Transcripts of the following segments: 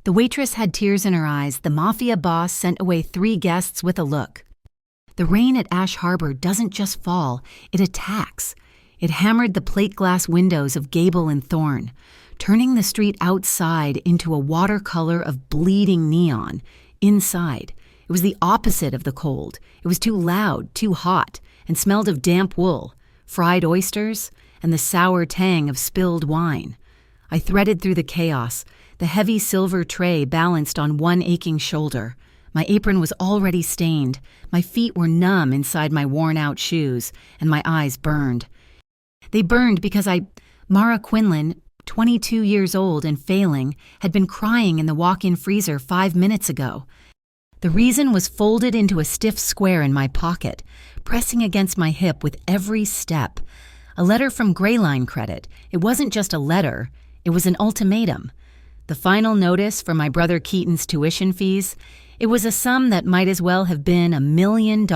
The waitress had tears in her eyes. The Mafia boss sent away 3 guests with a look. The rain at Ash Harbor doesn't just fall, it attacks. It hammered the plate glass windows of Gable and Thorne, turning the street outside into a watercolor of bleeding neon. Inside, it was the opposite of the cold. It was too loud, too hot, and smelled of damp wool, fried oysters, and the sour tang of spilled wine. I threaded through the chaos, the heavy silver tray balanced on one aching shoulder. My apron was already stained, my feet were numb inside my worn-out shoes, and my eyes burned. They burned because Mara Quinlan, 22 years old and failing, had been crying in the walk-in freezer 5 minutes ago. The reason was folded into a stiff square in my pocket, pressing against my hip with every step. A letter from Grayline Credit. It wasn't just a letter, it was an ultimatum. The final notice for my brother Keaton's tuition fees. It was a sum that might as well have been $1 million.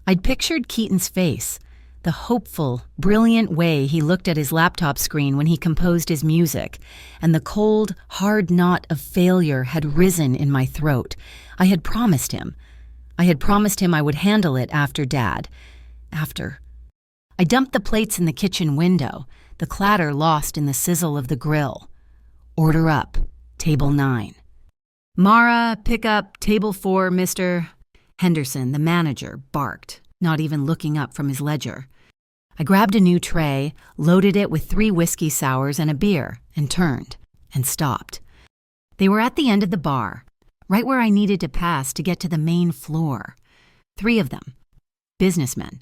I'd pictured Keaton's face, the hopeful, brilliant way he looked at his laptop screen when he composed his music, and the cold, hard knot of failure had risen in my throat. I had promised him. I would handle it after Dad. I dumped the plates in the kitchen window, the clatter lost in the sizzle of the grill. Order up, table 9. Mara, pick up table 4, Mr. Henderson, the manager, barked, not even looking up from his ledger. I grabbed a new tray, loaded it with 3 whiskey sours and a beer, and turned, and stopped. They were at the end of the bar, right where I needed to pass to get to the main floor. 3 of them, businessmen,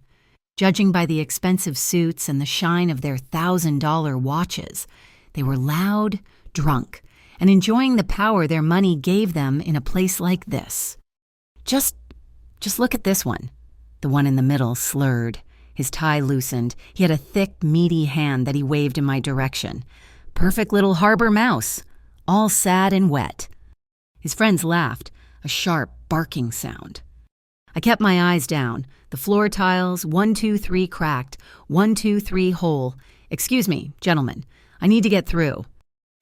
judging by the expensive suits and the shine of their $1,000 watches. They were loud, drunk, and enjoying the power their money gave them in a place like this. Just look at this one. The one in the middle slurred. His tie loosened. He had a thick, meaty hand that he waved in my direction. Perfect little harbor mouse, all sad and wet. His friends laughed, a sharp, barking sound. I kept my eyes down. The floor tiles, 1, 2, 3 cracked, 1, 2, 3 whole. Excuse me, gentlemen, I need to get through.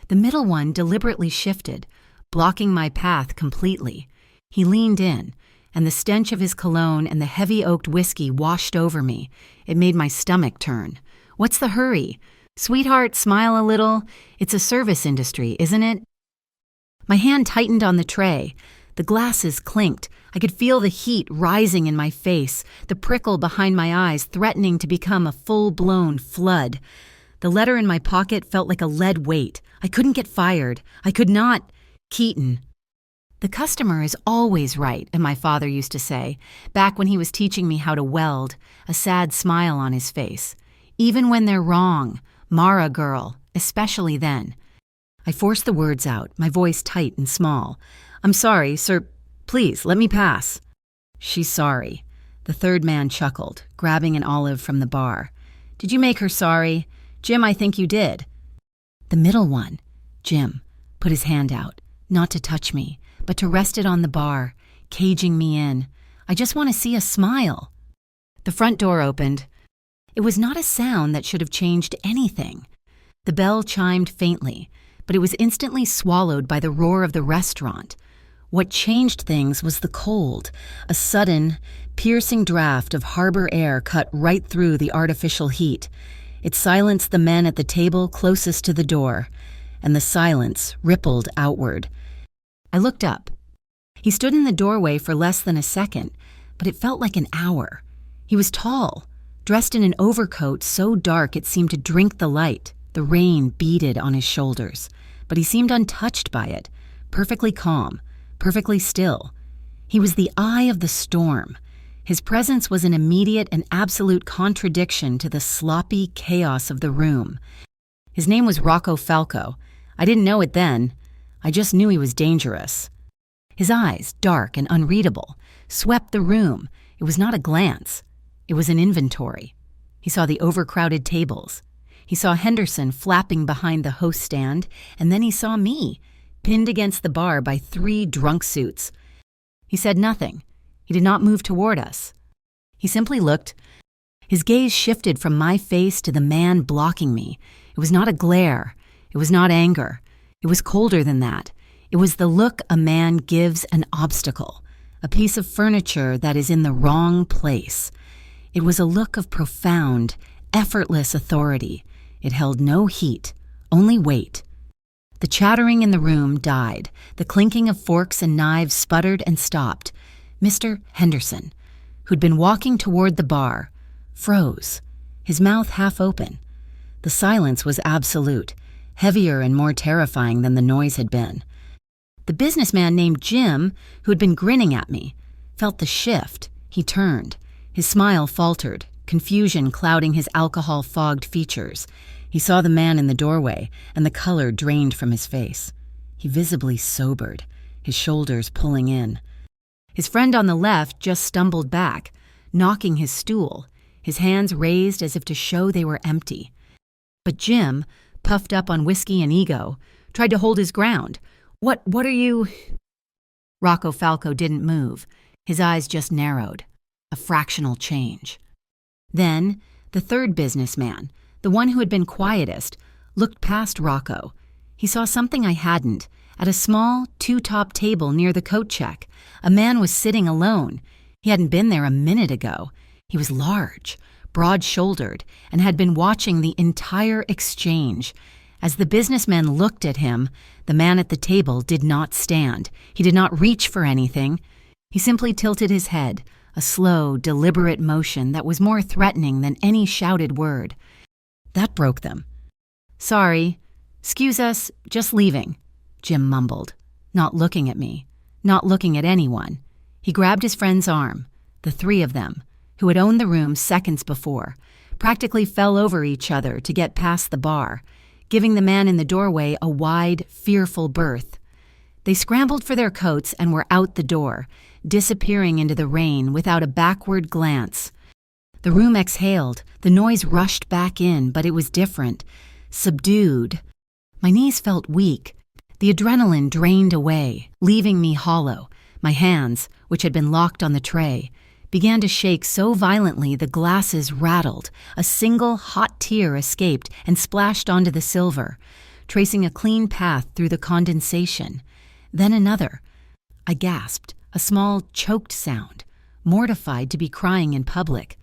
The middle one deliberately shifted, blocking my path completely. He leaned in, and the stench of his cologne and the heavy oaked whiskey washed over me. It made my stomach turn. What's the hurry? Sweetheart, smile a little. It's a service industry, isn't it? My hand tightened on the tray. The glasses clinked. I could feel the heat rising in my face, the prickle behind my eyes threatening to become a full-blown flood. The letter in my pocket felt like a lead weight. I couldn't get fired. I could not. Keaton. The customer is always right, and my father used to say, back when he was teaching me how to weld, a sad smile on his face. Even when they're wrong, Mara girl, especially then. I forced the words out, my voice tight and small. I'm sorry, sir. Please, let me pass. She's sorry. The third man chuckled, grabbing an olive from the bar. Did you make her sorry? Jim, I think you did. The middle one, Jim, put his hand out, not to touch me, but to rest it on the bar, caging me in. I just want to see a smile. The front door opened. It was not a sound that should have changed anything. The bell chimed faintly, but it was instantly swallowed by the roar of the restaurant. What changed things was the cold, a sudden, piercing draft of harbor air cut right through the artificial heat. It silenced the men at the table closest to the door, and the silence rippled outward. I looked up. He stood in the doorway for less than a second, but it felt like an hour. He was tall, dressed in an overcoat so dark it seemed to drink the light. The rain beaded on his shoulders, but he seemed untouched by it, perfectly calm, perfectly still. He was the eye of the storm. His presence was an immediate and absolute contradiction to the sloppy chaos of the room. His name was Rocco Falco. I didn't know it then. I just knew he was dangerous. His eyes, dark and unreadable, swept the room. It was not a glance. It was an inventory. He saw the overcrowded tables. He saw Henderson flapping behind the host stand, and then he saw me, pinned against the bar by 3 drunk suits. He said nothing. He did not move toward us. He simply looked. His gaze shifted from my face to the man blocking me. It was not a glare. It was not anger. It was colder than that. It was the look a man gives an obstacle, a piece of furniture that is in the wrong place. It was a look of profound, effortless authority. It held no heat, only weight. The chattering in the room died. The clinking of forks and knives sputtered and stopped. Mr. Henderson, who'd been walking toward the bar, froze, his mouth half open. The silence was absolute, heavier and more terrifying than the noise had been. The businessman named Jim, who had been grinning at me, felt the shift. He turned. His smile faltered, confusion clouding his alcohol-fogged features. He saw the man in the doorway, and the color drained from his face. He visibly sobered, his shoulders pulling in. His friend on the left just stumbled back, knocking his stool, his hands raised as if to show they were empty. But Jim, puffed up on whiskey and ego, tried to hold his ground. What are you—" Rocco Falco didn't move. His eyes just narrowed. A fractional change. Then, the third businessman, the one who had been quietest, looked past Rocco. He saw something I hadn't. At a small, two-top table near the coat check, a man was sitting alone. He hadn't been there a minute ago. He was large, broad-shouldered, and had been watching the entire exchange. As the businessman looked at him, the man at the table did not stand. He did not reach for anything. He simply tilted his head, a slow, deliberate motion that was more threatening than any shouted word. That broke them. "Sorry. 'Scuse us, just leaving," Jim mumbled, not looking at me, not looking at anyone. He grabbed his friend's arm. The three of them, who had owned the room seconds before, practically fell over each other to get past the bar, giving the man in the doorway a wide, fearful berth. They scrambled for their coats and were out the door, disappearing into the rain without a backward glance. The room exhaled. The noise rushed back in, but it was different, subdued. My knees felt weak. The adrenaline drained away, leaving me hollow. My hands, which had been locked on the tray, began to shake so violently the glasses rattled. A single hot tear escaped and splashed onto the silver, tracing a clean path through the condensation. Then another. I gasped, a small, choked sound, mortified to be crying in public.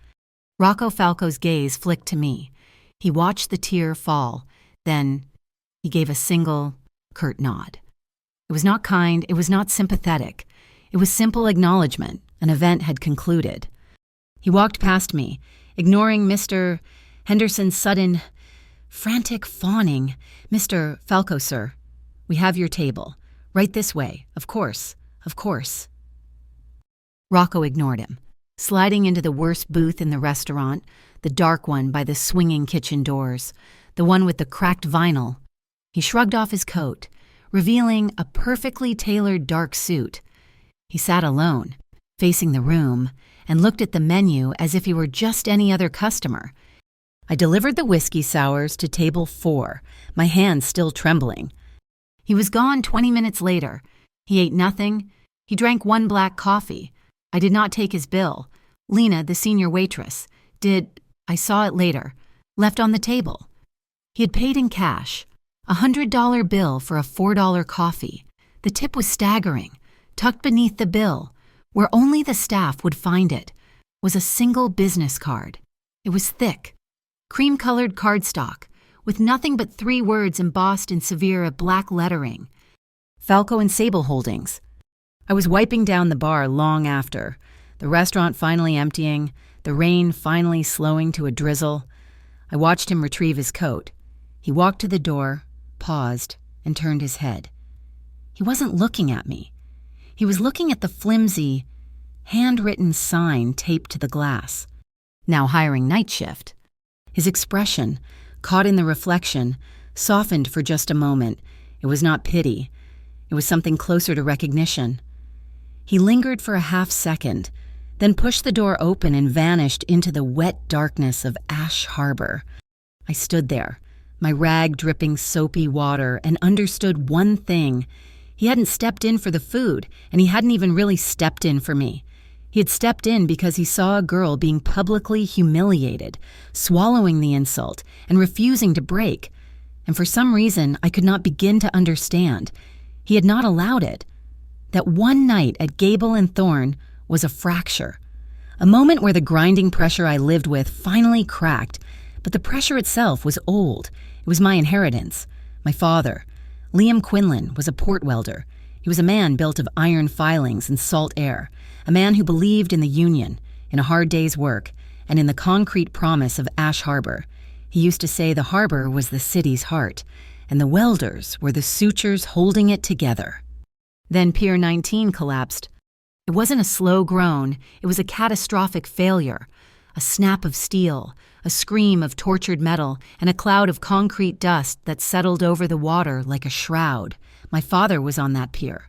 Rocco Falco's gaze flicked to me. He watched the tear fall. Then he gave a single, curt nod. It was not kind, it was not sympathetic. It was simple acknowledgement. An event had concluded. He walked past me, ignoring Mr. Henderson's sudden, frantic fawning. "Mr. Falco, sir, we have your table. Right this way. Of course, of course." Rocco ignored him, sliding into the worst booth in the restaurant, the dark one by the swinging kitchen doors, the one with the cracked vinyl. He shrugged off his coat, revealing a perfectly tailored dark suit. He sat alone, facing the room, and looked at the menu as if he were just any other customer. I delivered the whiskey sours to table 4, my hands still trembling. He was gone 20 minutes later. He ate nothing. He drank 1 black coffee. I did not take his bill. Lena, the senior waitress, did. I saw it later. Left on the table. He had paid in cash, a $100 bill for a $4 coffee. The tip was staggering. Tucked beneath the bill, where only the staff would find it, was a single business card. It was thick, cream-colored cardstock, with nothing but 3 words embossed in severe black lettering. Falco and Sable Holdings. I was wiping down the bar long after, the restaurant finally emptying, the rain finally slowing to a drizzle. I watched him retrieve his coat. He walked to the door, paused, and turned his head. He wasn't looking at me. He was looking at the flimsy, handwritten sign taped to the glass. Now hiring night shift. His expression, caught in the reflection, softened for just a moment. It was not pity. It was something closer to recognition. He lingered for a half second, then pushed the door open and vanished into the wet darkness of Ash Harbor. I stood there, my rag dripping soapy water, and understood one thing. He hadn't stepped in for the food, and he hadn't even really stepped in for me. He had stepped in because he saw a girl being publicly humiliated, swallowing the insult, and refusing to break. And for some reason I could not begin to understand. He had not allowed it. That one night at Gable and Thorne was a fracture, a moment where the grinding pressure I lived with finally cracked, but the pressure itself was old. It was my inheritance. My father, Liam Quinlan, was a port welder. He was a man built of iron filings and salt air, a man who believed in the Union, in a hard day's work, and in the concrete promise of Ash Harbor. He used to say the harbor was the city's heart, and the welders were the sutures holding it together. Then Pier 19 collapsed. It wasn't a slow groan, it was a catastrophic failure. A snap of steel, a scream of tortured metal, and a cloud of concrete dust that settled over the water like a shroud. My father was on that pier.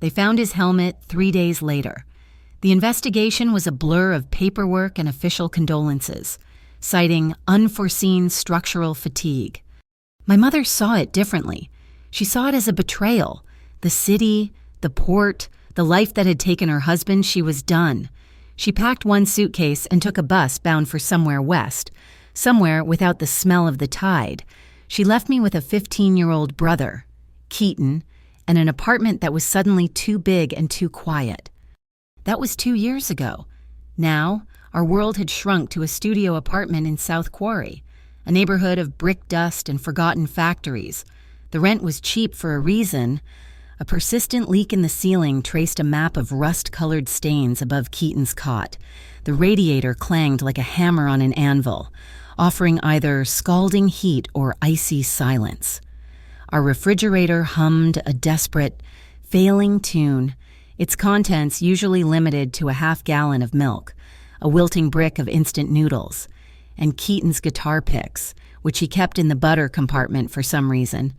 They found his helmet 3 days later. The investigation was a blur of paperwork and official condolences, citing unforeseen structural fatigue. My mother saw it differently. She saw it as a betrayal. The city, the port, the life that had taken her husband, she was done. She packed one suitcase and took a bus bound for somewhere west, somewhere without the smell of the tide. She left me with a 15-year-old brother, Keaton, and an apartment that was suddenly too big and too quiet. That was 2 years ago. Now, our world had shrunk to a studio apartment in South Quarry, a neighborhood of brick dust and forgotten factories. The rent was cheap for a reason. A persistent leak in the ceiling traced a map of rust-colored stains above Keaton's cot. The radiator clanged like a hammer on an anvil, offering either scalding heat or icy silence. Our refrigerator hummed a desperate, failing tune, its contents usually limited to a half-gallon of milk, a wilting brick of instant noodles, and Keaton's guitar picks, which he kept in the butter compartment for some reason.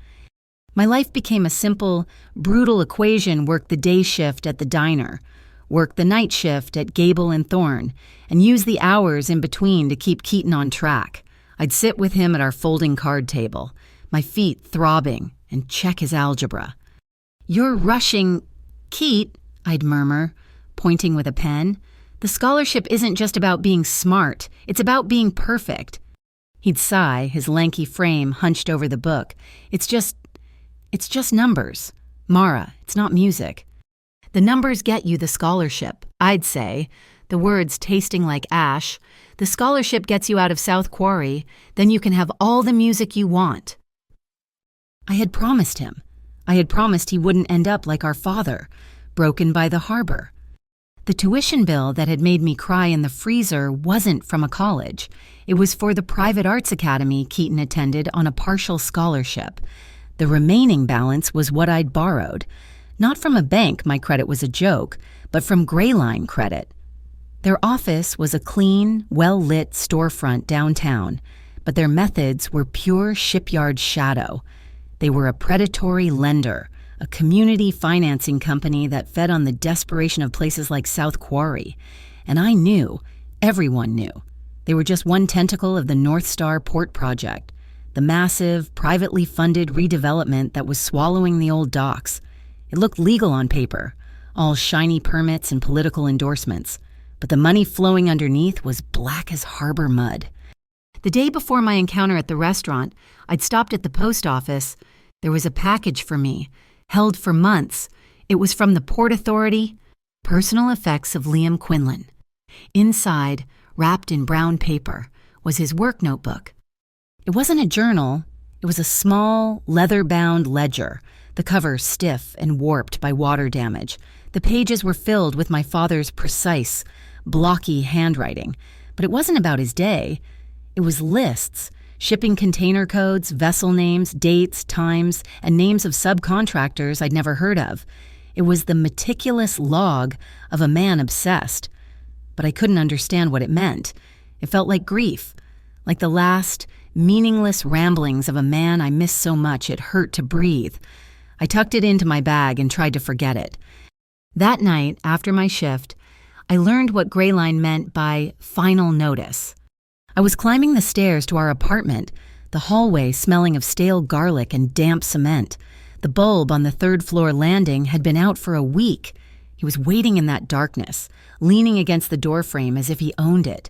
My life became a simple, brutal equation: work the day shift at the diner, work the night shift at Gable and Thorne, and use the hours in between to keep Keaton on track. I'd sit with him at our folding card table, my feet throbbing, and check his algebra. "You're rushing, Keat," I'd murmur, pointing with a pen. "The scholarship isn't just about being smart, it's about being perfect." He'd sigh, his lanky frame hunched over the book. It's just numbers. Mara, it's not music. The numbers get you the scholarship, I'd say, the words tasting like ash. The scholarship gets you out of South Quarry, then you can have all the music you want. I had promised him. I had promised he wouldn't end up like our father, broken by the harbor. The tuition bill that had made me cry in the freezer wasn't from a college. It was for the private arts academy Keaton attended on a partial scholarship. The remaining balance was what I'd borrowed. Not from a bank, my credit was a joke, but from Gray Line credit. Their office was a clean, well-lit storefront downtown, but their methods were pure shipyard shadow. They were a predatory lender, a community financing company that fed on the desperation of places like South Quarry. And I knew, everyone knew, they were just one tentacle of the North Star Port Project, the massive, privately funded redevelopment that was swallowing the old docks. It looked legal on paper, all shiny permits and political endorsements, but the money flowing underneath was black as harbor mud. The day before my encounter at the restaurant, I'd stopped at the post office. There was a package for me, held for months. It was from the Port Authority, Personal Effects of Liam Quinlan. Inside, wrapped in brown paper, was his work notebook. It wasn't a journal. It was a small, leather-bound ledger, the cover stiff and warped by water damage. The pages were filled with my father's precise, blocky handwriting. But it wasn't about his day. It was lists, shipping container codes, vessel names, dates, times, and names of subcontractors I'd never heard of. It was the meticulous log of a man obsessed. But I couldn't understand what it meant. It felt like grief, like the last, meaningless ramblings of a man I missed so much it hurt to breathe. I tucked it into my bag and tried to forget it. That night, after my shift, I learned what Gray Line meant by final notice. I was climbing the stairs to our apartment, the hallway smelling of stale garlic and damp cement. The bulb on the third-floor landing had been out for a week. He was waiting in that darkness, leaning against the doorframe as if he owned it.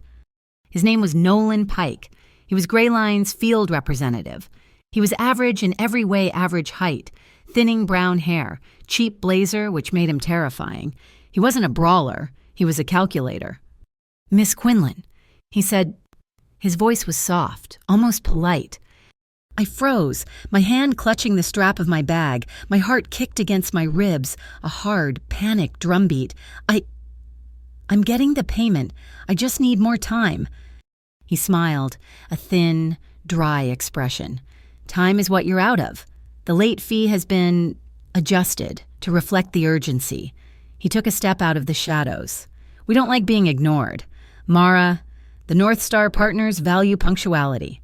His name was Nolan Pike. He was Gray Line's field representative. He was average in every way average height, thinning brown hair, cheap blazer which made him terrifying. He wasn't a brawler, he was a calculator. "Miss Quinlan," he said. His voice was soft, almost polite. I froze, my hand clutching the strap of my bag, my heart kicked against my ribs, a hard, panicked drumbeat. I'm getting the payment. I just need more time." He smiled, a thin, dry expression. "Time is what you're out of. The late fee has been adjusted to reflect the urgency." He took a step out of the shadows. "We don't like being ignored. Mara, the North Star partners value punctuality."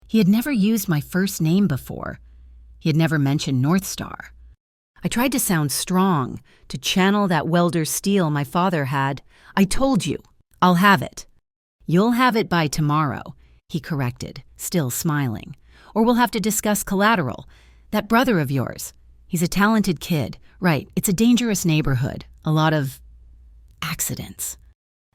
He had never used my first name before. He had never mentioned North Star. I tried to sound strong, to channel that welder's steel my father had. "I told you, I'll have it." "You'll have it by tomorrow," he corrected, still smiling. "Or we'll have to discuss collateral. That brother of yours, he's a talented kid. Right, it's a dangerous neighborhood. A lot of accidents."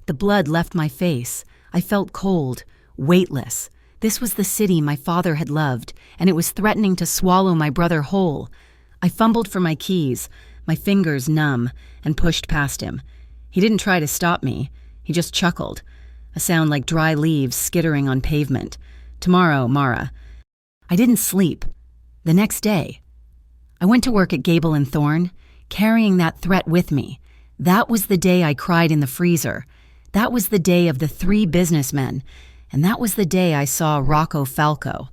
The blood left my face. I felt cold, weightless. This was the city my father had loved, and it was threatening to swallow my brother whole. I fumbled for my keys, my fingers numb, and pushed past him. He didn't try to stop me. He just chuckled, a sound like dry leaves skittering on pavement. "Tomorrow, Mara." I didn't sleep. The next day, I went to work at Gable and Thorne, carrying that threat with me. That was the day I cried in the freezer. That was the day of the 3 businessmen, and that was the day I saw Rocco Falco.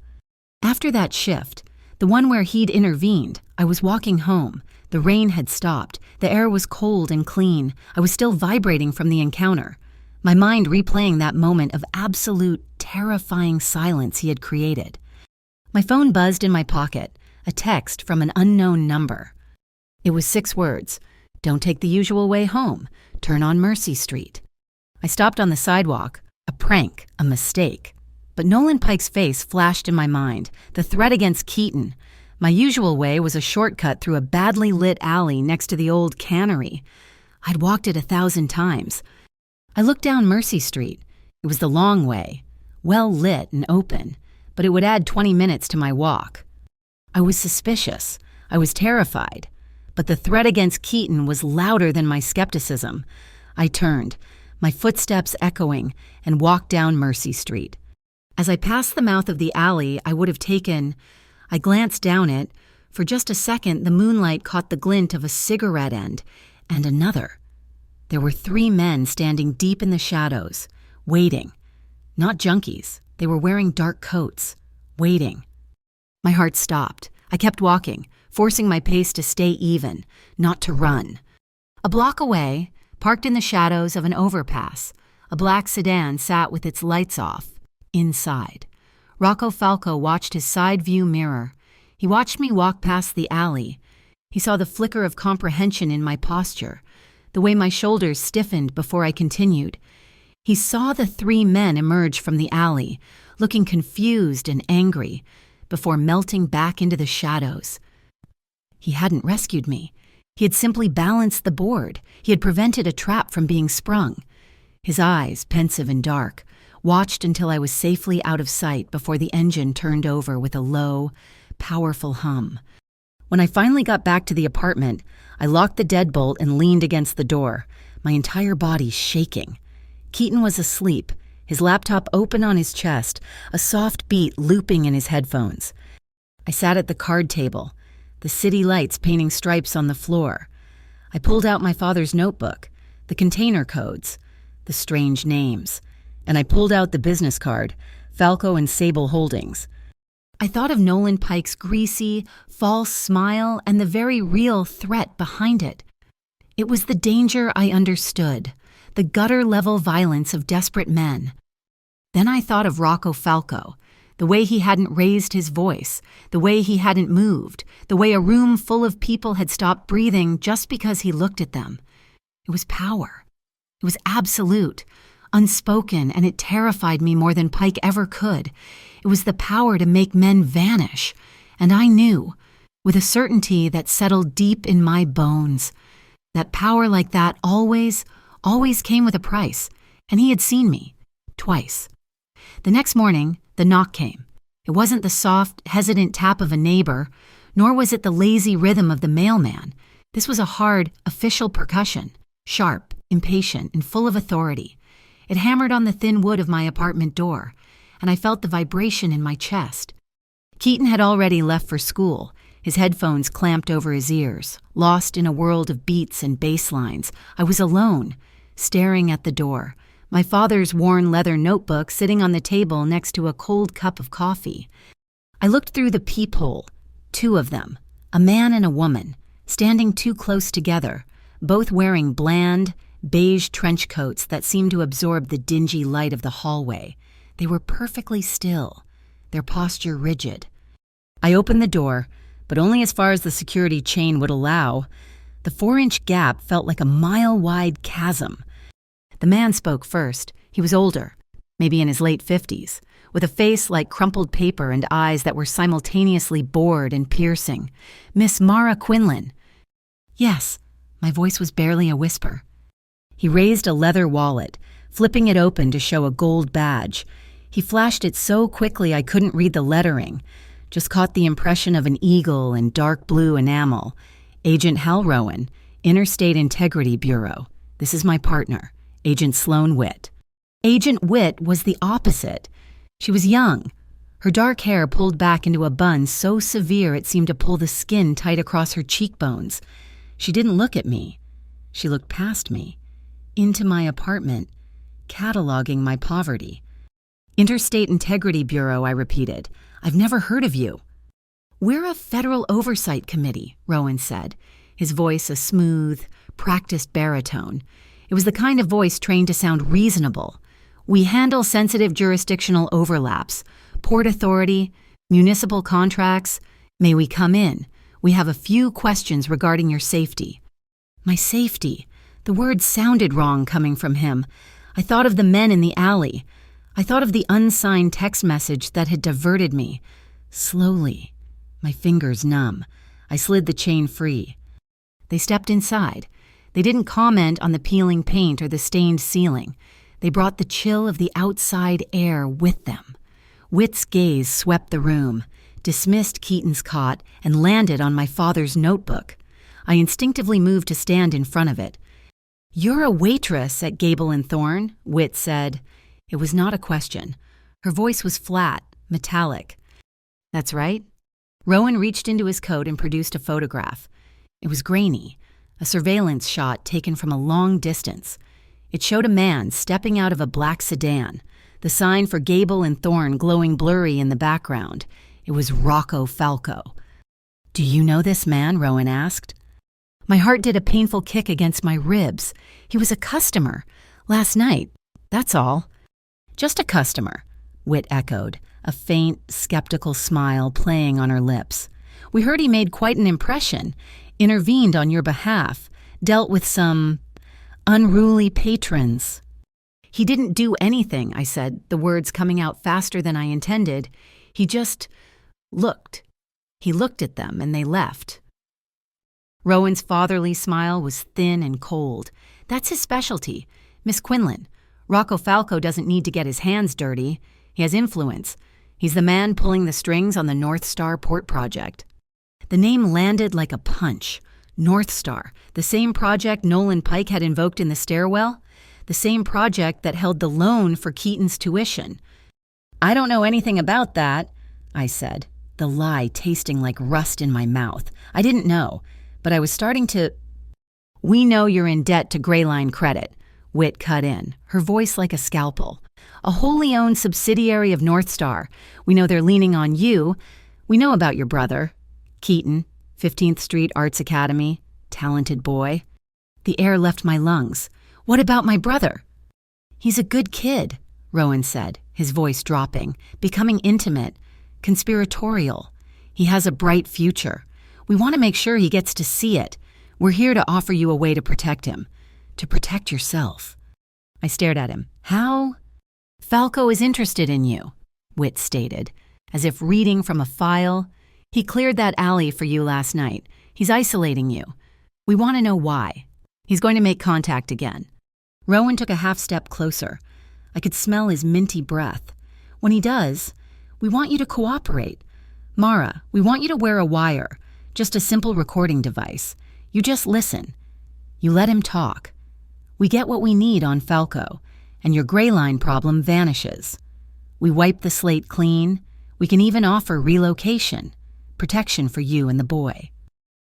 After that shift, the one where he'd intervened, I was walking home. The rain had stopped. The air was cold and clean. I was still vibrating from the encounter, my mind replaying that moment of absolute, terrifying silence he had created. My phone buzzed in my pocket, a text from an unknown number. It was 6 words. "Don't take the usual way home. Turn on Mercy Street." I stopped on the sidewalk. A prank, a mistake. But Nolan Pike's face flashed in my mind, the threat against Keaton. My usual way was a shortcut through a badly lit alley next to the old cannery. I'd walked it 1,000 times. I looked down Mercy Street. It was the long way, well lit and open, but it would add 20 minutes to my walk. I was suspicious. I was terrified. But the threat against Keaton was louder than my skepticism. I turned, my footsteps echoing, and walked down Mercy Street. As I passed the mouth of the alley I would have taken, I glanced down it. For just a second, the moonlight caught the glint of a cigarette end, and another. There were 3 men standing deep in the shadows, waiting. Not junkies. They were wearing dark coats, waiting. My heart stopped. I kept walking, forcing my pace to stay even, not to run. A block away, parked in the shadows of an overpass, a black sedan sat with its lights off. Inside, Rocco Falco watched his side view mirror. He watched me walk past the alley. He saw the flicker of comprehension in my posture, the way my shoulders stiffened before I continued. He saw the 3 men emerge from the alley, looking confused and angry, before melting back into the shadows. He hadn't rescued me. He had simply balanced the board. He had prevented a trap from being sprung. His eyes, pensive and dark, watched until I was safely out of sight before the engine turned over with a low, powerful hum. When I finally got back to the apartment, I locked the deadbolt and leaned against the door, my entire body shaking. Keaton was asleep, his laptop open on his chest, a soft beat looping in his headphones. I sat at the card table, the city lights painting stripes on the floor. I pulled out my father's notebook, the container codes, the strange names, and I pulled out the business card, Falco and Sable Holdings. I thought of Nolan Pike's greasy, false smile and the very real threat behind it. It was the danger I understood, the gutter-level violence of desperate men. Then I thought of Rocco Falco, the way he hadn't raised his voice, the way he hadn't moved, the way a room full of people had stopped breathing just because he looked at them. It was power. It was absolute, unspoken, and it terrified me more than Pike ever could. It was the power to make men vanish, and I knew, with a certainty that settled deep in my bones, that power like that always came with a price, and he had seen me, twice. The next morning, the knock came. It wasn't the soft, hesitant tap of a neighbor, Nor was it the lazy rhythm of the mailman. This was a hard, official percussion, sharp, impatient, and full of authority. It hammered on the thin wood of my apartment door, and I felt the vibration in my chest. Keaton had already left for school, his headphones clamped over his ears, lost in a world of beats and bass lines. I was alone, staring at the door, my father's worn leather notebook sitting on the table next to a cold cup of coffee. I looked through the peephole, 2 of them, a man and a woman, standing too close together, both wearing bland, beige trench coats that seemed to absorb the dingy light of the hallway. They were perfectly still, their posture rigid. I opened the door, but only as far as the security chain would allow. The 4-inch gap felt like a mile-wide chasm. The man spoke first. He was older, maybe in his late 50s, with a face like crumpled paper and eyes that were simultaneously bored and piercing. "Miss Mara Quinlan." "Yes." My voice was barely a whisper. He raised a leather wallet, flipping it open to show a gold badge. He flashed it so quickly I couldn't read the lettering, just caught the impression of an eagle in dark blue enamel. "Agent Hal Rowan, Interstate Integrity Bureau. This is my partner, Agent Sloan Witt." Agent Witt was the opposite. She was young, her dark hair pulled back into a bun so severe it seemed to pull the skin tight across her cheekbones. She didn't look at me. She looked past me, into my apartment, cataloging my poverty. "Interstate Integrity Bureau," I repeated. "I've never heard of you." "We're a federal oversight committee," Rowan said, his voice a smooth, practiced baritone. It was the kind of voice trained to sound reasonable. "We handle sensitive jurisdictional overlaps, port authority, municipal contracts. May we come in? We have a few questions regarding your safety." My safety. The word sounded wrong coming from him. I thought of the men in the alley. I thought of the unsigned text message that had diverted me. Slowly, my fingers numb, I slid the chain free. They stepped inside. They didn't comment on the peeling paint or the stained ceiling. They brought the chill of the outside air with them. Witt's gaze swept the room, dismissed Keaton's cot, and landed on my father's notebook. I instinctively moved to stand in front of it. "You're a waitress at Gable and Thorne," Witt said. It was not a question. Her voice was flat, metallic. "That's right." Rowan reached into his coat and produced a photograph. It was grainy, a surveillance shot taken from a long distance. It showed a man stepping out of a black sedan, the sign for Gable and Thorne glowing blurry in the background. It was Rocco Falco. "Do you know this man?" Rowan asked. My heart did a painful kick against my ribs. He was a customer. Last night, that's all. "Just a customer," Witt echoed, a faint, skeptical smile playing on her lips. "We heard he made quite an impression, intervened on your behalf, dealt with some unruly patrons." "He didn't do anything," I said, the words coming out faster than I intended. "He just looked. He looked at them and they left." Rowan's fatherly smile was thin and cold. "That's his specialty. Miss Quinlan, Rocco Falco doesn't need to get his hands dirty. He has influence. He's the man pulling the strings on the North Star Port project." The name landed like a punch. North Star, the same project Nolan Pike had invoked in the stairwell, the same project that held the loan for Keaton's tuition. "I don't know anything about that," I said, the lie tasting like rust in my mouth. I didn't know, but I was starting to... "We know you're in debt to Greyline Credit," Witt cut in, her voice like a scalpel. "A wholly owned subsidiary of North Star. We know they're leaning on you. We know about your brother, Keaton, 15th Street Arts Academy, talented boy." The air left my lungs. "What about my brother?" "He's a good kid," Rowan said, his voice dropping, becoming intimate, conspiratorial. "He has a bright future. We want to make sure he gets to see it. We're here to offer you a way to protect him, to protect yourself." I stared at him. "How?" "Falco is interested in you," Witt stated, as if reading from a file. "He cleared that alley for you last night. He's isolating you. We want to know why. He's going to make contact again." Rowan took a half step closer. I could smell his minty breath. "When he does, we want you to cooperate. Mara, we want you to wear a wire. Just a simple recording device. You just listen. You let him talk. We get what we need on Falco, and your gray line problem vanishes. We wipe the slate clean. We can even offer relocation, protection for you and the boy.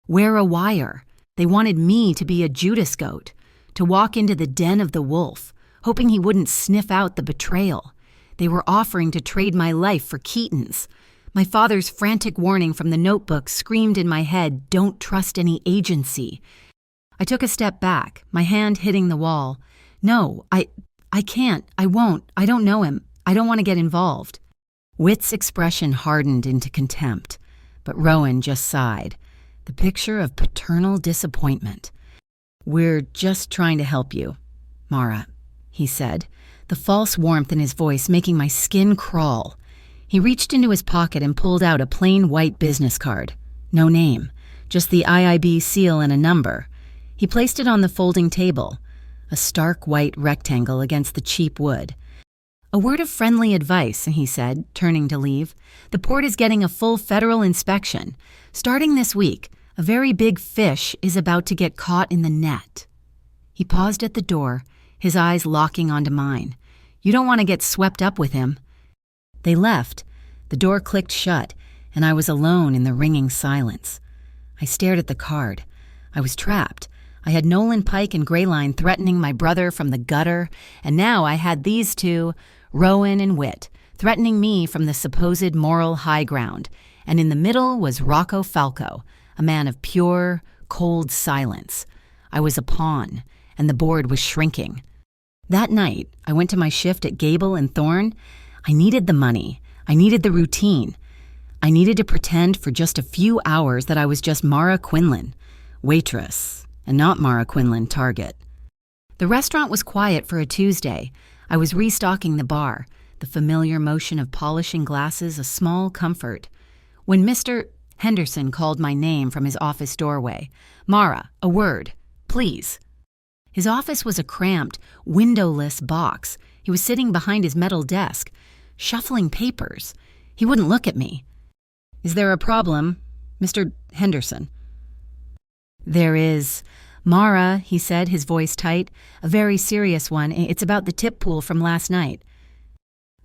Wear a wire. They wanted me to be a Judas goat, to walk into the den of the wolf, hoping he wouldn't sniff out the betrayal. They were offering to trade my life for Keaton's. My father's frantic warning from the notebook screamed in my head, "Don't trust any agency." I took a step back, my hand hitting the wall. "No, I can't, I won't, I don't know him, I don't want to get involved." Whit's expression hardened into contempt, but Rowan just sighed, the picture of paternal disappointment. "We're just trying to help you, Mara," he said, the false warmth in his voice making my skin crawl. He reached into his pocket and pulled out a plain white business card. No name, just the IIB seal and a number. He placed it on the folding table, a stark white rectangle against the cheap wood. "A word of friendly advice," he said, turning to leave. "The port is getting a full federal inspection. Starting this week, a very big fish is about to get caught in the net." He paused at the door, his eyes locking onto mine. "You don't want to get swept up with him." They left. The door clicked shut, and I was alone in the ringing silence. I stared at the card. I was trapped. I had Nolan Pike and Grayline threatening my brother from the gutter, and now I had these two, Rowan and Whit, threatening me from the supposed moral high ground, and in the middle was Rocco Falco, a man of pure, cold silence. I was a pawn, and the board was shrinking. That night, I went to my shift at Gable and Thorne. I needed the money. I needed the routine. I needed to pretend for just a few hours that I was just Mara Quinlan, waitress, and not Mara Quinlan, target. The restaurant was quiet for a Tuesday. I was restocking the bar, the familiar motion of polishing glasses a small comfort, when Mr. Henderson called my name from his office doorway. "Mara, a word, please." His office was a cramped, windowless box. He was sitting behind his metal desk, shuffling papers. He wouldn't look at me. "Is there a problem, Mr. Henderson?" "There is. Mara," he said, his voice tight, "a very serious one. It's about the tip pool from last night."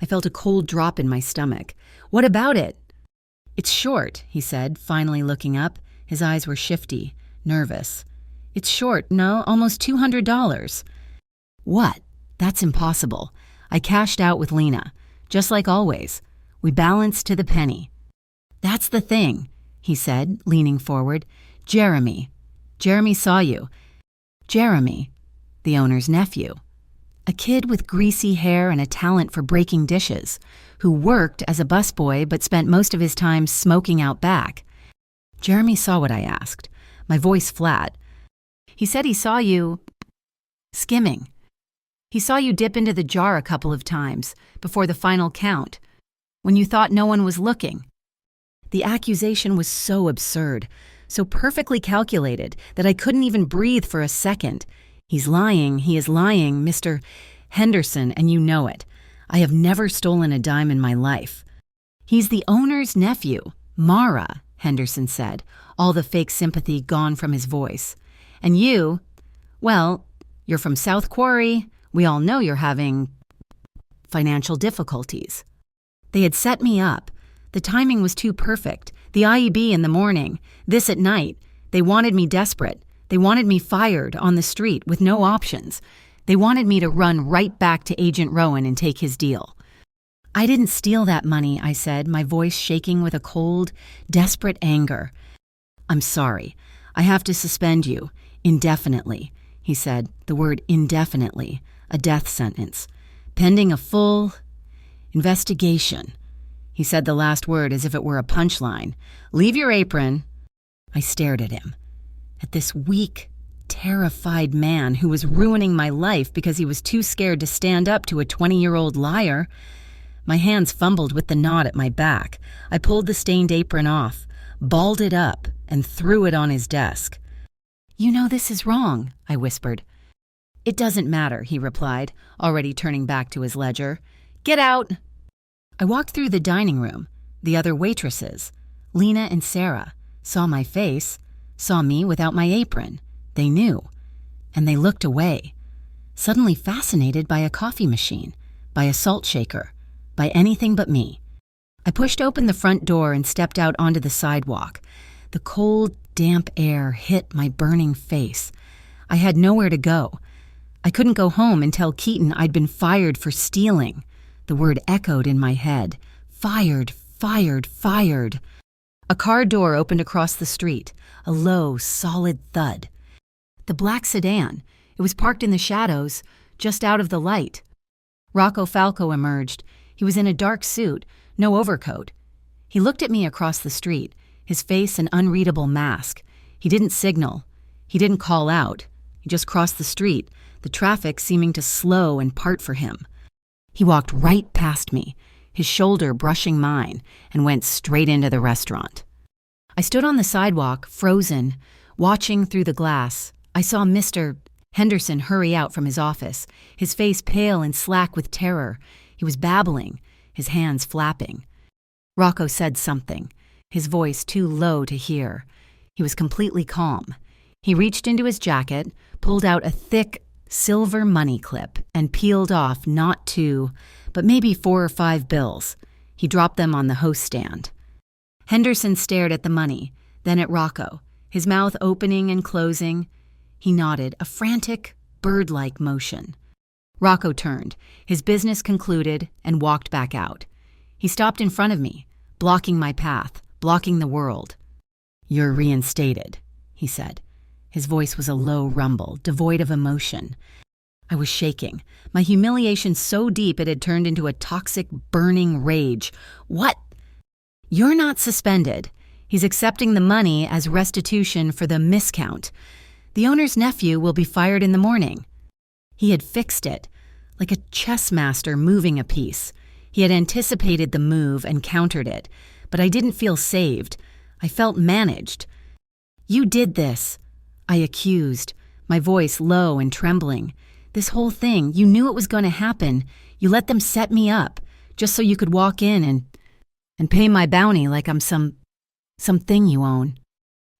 I felt a cold drop in my stomach. "What about it?" "It's short," he said, finally looking up. His eyes were shifty, nervous. "It's short, no, almost $200. "What? That's impossible." I cashed out with Lena, just like always. We balanced to the penny. "That's the thing," he said, leaning forward. Jeremy saw you. Jeremy, the owner's nephew. A kid with greasy hair and a talent for breaking dishes, who worked as a busboy but spent most of his time smoking out back. Jeremy saw what I asked, my voice flat. "He said he saw you skimming. He saw you dip into the jar a couple of times before the final count, when you thought no one was looking." The accusation was so absurd, so perfectly calculated that I couldn't even breathe for a second. "He's lying, he is lying, Mr. Henderson, and you know it. I have never stolen a dime in my life." "He's the owner's nephew, Mara," Henderson said, all the fake sympathy gone from his voice. "And you, well, you're from South Quarry. We all know you're having financial difficulties." They had set me up. The timing was too perfect. The IEB in the morning, this at night. They wanted me desperate. They wanted me fired on the street with no options. They wanted me to run right back to Agent Rowan and take his deal. "I didn't steal that money," I said, my voice shaking with a cold, desperate anger. "I'm sorry. I have to suspend you indefinitely," he said, the word indefinitely, a death sentence, "pending a full investigation." He said the last word as if it were a punchline. "Leave your apron." I stared at him, at this weak, terrified man who was ruining my life because he was too scared to stand up to a 20-year-old liar. My hands fumbled with the knot at my back. I pulled the stained apron off, balled it up, and threw it on his desk. "You know this is wrong," I whispered. "It doesn't matter," he replied, already turning back to his ledger. "Get out!" I walked through the dining room, the other waitresses, Lena and Sarah, saw my face, saw me without my apron. They knew. And they looked away, suddenly fascinated by a coffee machine, by a salt shaker, by anything but me. I pushed open the front door and stepped out onto the sidewalk. The cold, damp air hit my burning face. I had nowhere to go. I couldn't go home and tell Keaton I'd been fired for stealing. The word echoed in my head. Fired, fired, fired. A car door opened across the street, a low, solid thud. The black sedan. It was parked in the shadows, just out of the light. Rocco Falco emerged. He was in a dark suit, no overcoat. He looked at me across the street, his face an unreadable mask. He didn't signal. He didn't call out. He just crossed the street, the traffic seeming to slow and part for him. He walked right past me, his shoulder brushing mine, and went straight into the restaurant. I stood on the sidewalk, frozen, watching through the glass. I saw Mr. Henderson hurry out from his office, his face pale and slack with terror. He was babbling, his hands flapping. Rocco said something, his voice too low to hear. He was completely calm. He reached into his jacket, pulled out a thick silver money clip, and peeled off not 2, but maybe 4 or 5 bills. He dropped them on the host stand. Henderson stared at the money, then at Rocco, his mouth opening and closing. He nodded, a frantic, bird-like motion. Rocco turned, his business concluded, and walked back out. He stopped in front of me, blocking my path, blocking the world. "You're reinstated," he said. His voice was a low rumble, devoid of emotion. I was shaking, my humiliation so deep it had turned into a toxic, burning rage. "What?" "You're not suspended. He's accepting the money as restitution for the miscount. The owner's nephew will be fired in the morning." He had fixed it, like a chess master moving a piece. He had anticipated the move and countered it, but I didn't feel saved. I felt managed. "You did this," I accused, my voice low and trembling. "This whole thing, you knew it was going to happen. You let them set me up, just so you could walk in and pay my bounty like I'm something you own."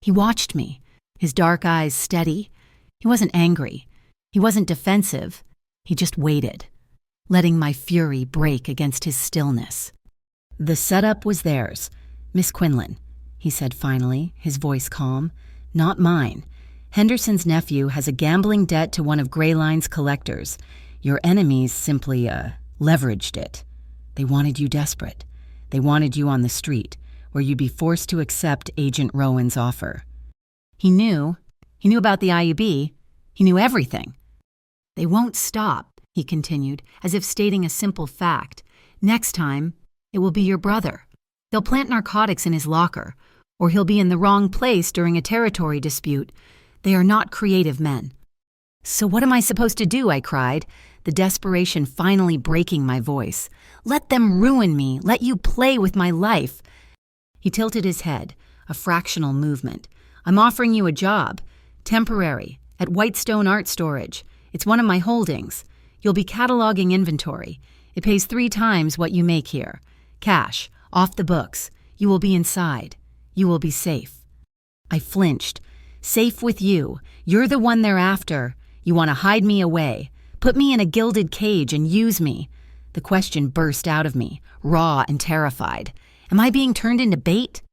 He watched me, his dark eyes steady. He wasn't angry. He wasn't defensive. He just waited, letting my fury break against his stillness. "The setup was theirs, Miss Quinlan," he said finally, his voice calm. "Not mine. Henderson's nephew has a gambling debt to one of Greyline's collectors. Your enemies simply, leveraged it. They wanted you desperate. They wanted you on the street, where you'd be forced to accept Agent Rowan's offer." He knew about the IUB. He knew everything. "They won't stop," he continued, as if stating a simple fact. "Next time, it will be your brother. They'll plant narcotics in his locker, or he'll be in the wrong place during a territory dispute. They are not creative men." "So what am I supposed to do?" I cried, the desperation finally breaking my voice. "Let them ruin me. Let you play with my life." He tilted his head, a fractional movement. "I'm offering you a job, temporary, at Whitestone Art Storage. It's one of my holdings. You'll be cataloging inventory. It pays 3 times what you make here. Cash, off the books. You will be inside. You will be safe." I flinched. "Safe with you. You're the one they're after. You want to hide me away, put me in a gilded cage and use me." The question burst out of me, raw and terrified. "Am I being turned into bait?"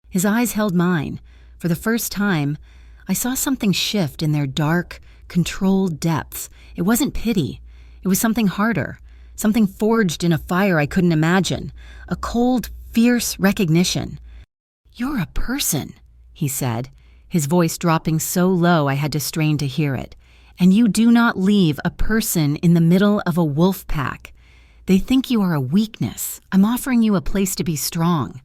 His eyes held mine. For the first time, I saw something shift in their dark, controlled depths. It wasn't pity. It was something harder, something forged in a fire I couldn't imagine, a cold, fierce recognition. "You're a person," he said, his voice dropping so low I had to strain to hear it. "And you do not leave a person in the middle of a wolf pack. They think you are a weakness. I'm offering you a place to be strong."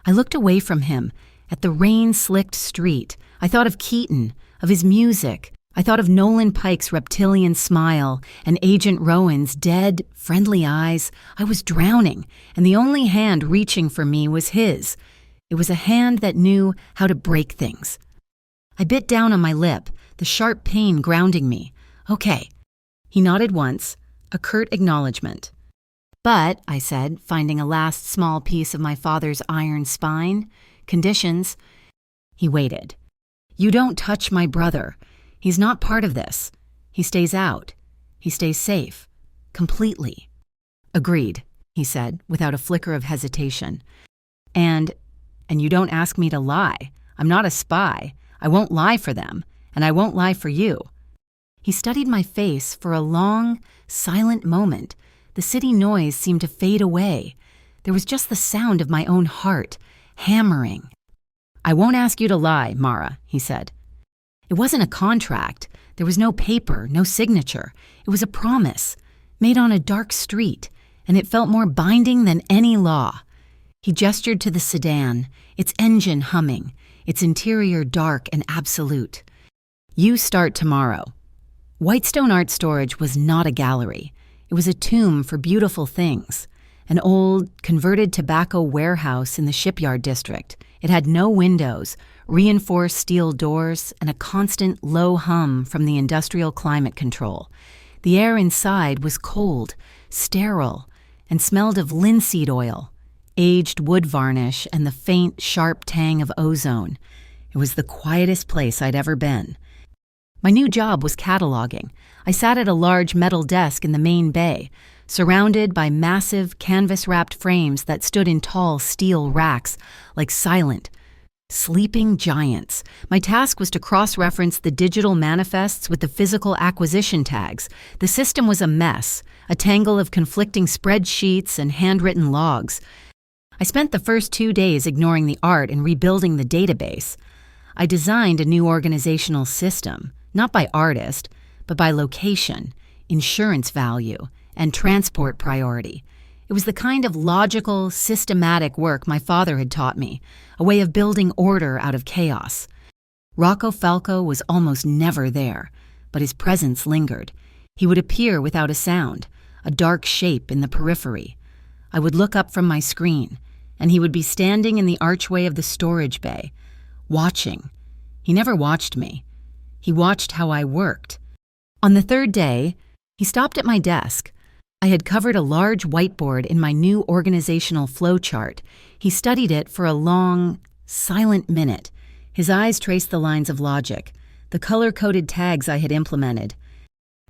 I looked away from him, at the rain-slicked street. I thought of Keaton, of his music. I thought of Nolan Pike's reptilian smile and Agent Rowan's dead, friendly eyes. I was drowning, and the only hand reaching for me was his. It was a hand that knew how to break things. I bit down on my lip, the sharp pain grounding me. "Okay." He nodded once, a curt acknowledgement. "But," I said, finding a last small piece of my father's iron spine, "conditions. He waited. "You don't touch my brother. He's not part of this. He stays out. He stays safe. Completely." "Agreed," he said, without a flicker of hesitation. And you don't ask me to lie. I'm not a spy. I won't lie for them, and I won't lie for you." He studied my face for a long, silent moment. The city noise seemed to fade away. There was just the sound of my own heart, hammering. "I won't ask you to lie, Mara," he said. It wasn't a contract. There was no paper, no signature. It was a promise, made on a dark street, and it felt more binding than any law. He gestured to the sedan, its engine humming, its interior dark and absolute. "You start tomorrow." Whitestone Art Storage was not a gallery. It was a tomb for beautiful things. An old, converted tobacco warehouse in the shipyard district. It had no windows, reinforced steel doors, and a constant low hum from the industrial climate control. The air inside was cold, sterile, and smelled of linseed oil, aged wood varnish, and the faint, sharp tang of ozone. It was the quietest place I'd ever been. My new job was cataloging. I sat at a large metal desk in the main bay, surrounded by massive, canvas-wrapped frames that stood in tall steel racks like silent, sleeping giants. My task was to cross-reference the digital manifests with the physical acquisition tags. The system was a mess, a tangle of conflicting spreadsheets and handwritten logs. I spent the first 2 days ignoring the art and rebuilding the database. I designed a new organizational system, not by artist, but by location, insurance value, and transport priority. It was the kind of logical, systematic work my father had taught me, a way of building order out of chaos. Rocco Falco was almost never there, but his presence lingered. He would appear without a sound, a dark shape in the periphery. I would look up from my screen, and he would be standing in the archway of the storage bay, watching. He never watched me. He watched how I worked. On the third day, he stopped at my desk. I had covered a large whiteboard in my new organizational flowchart. He studied it for a long, silent minute. His eyes traced the lines of logic, the color-coded tags I had implemented.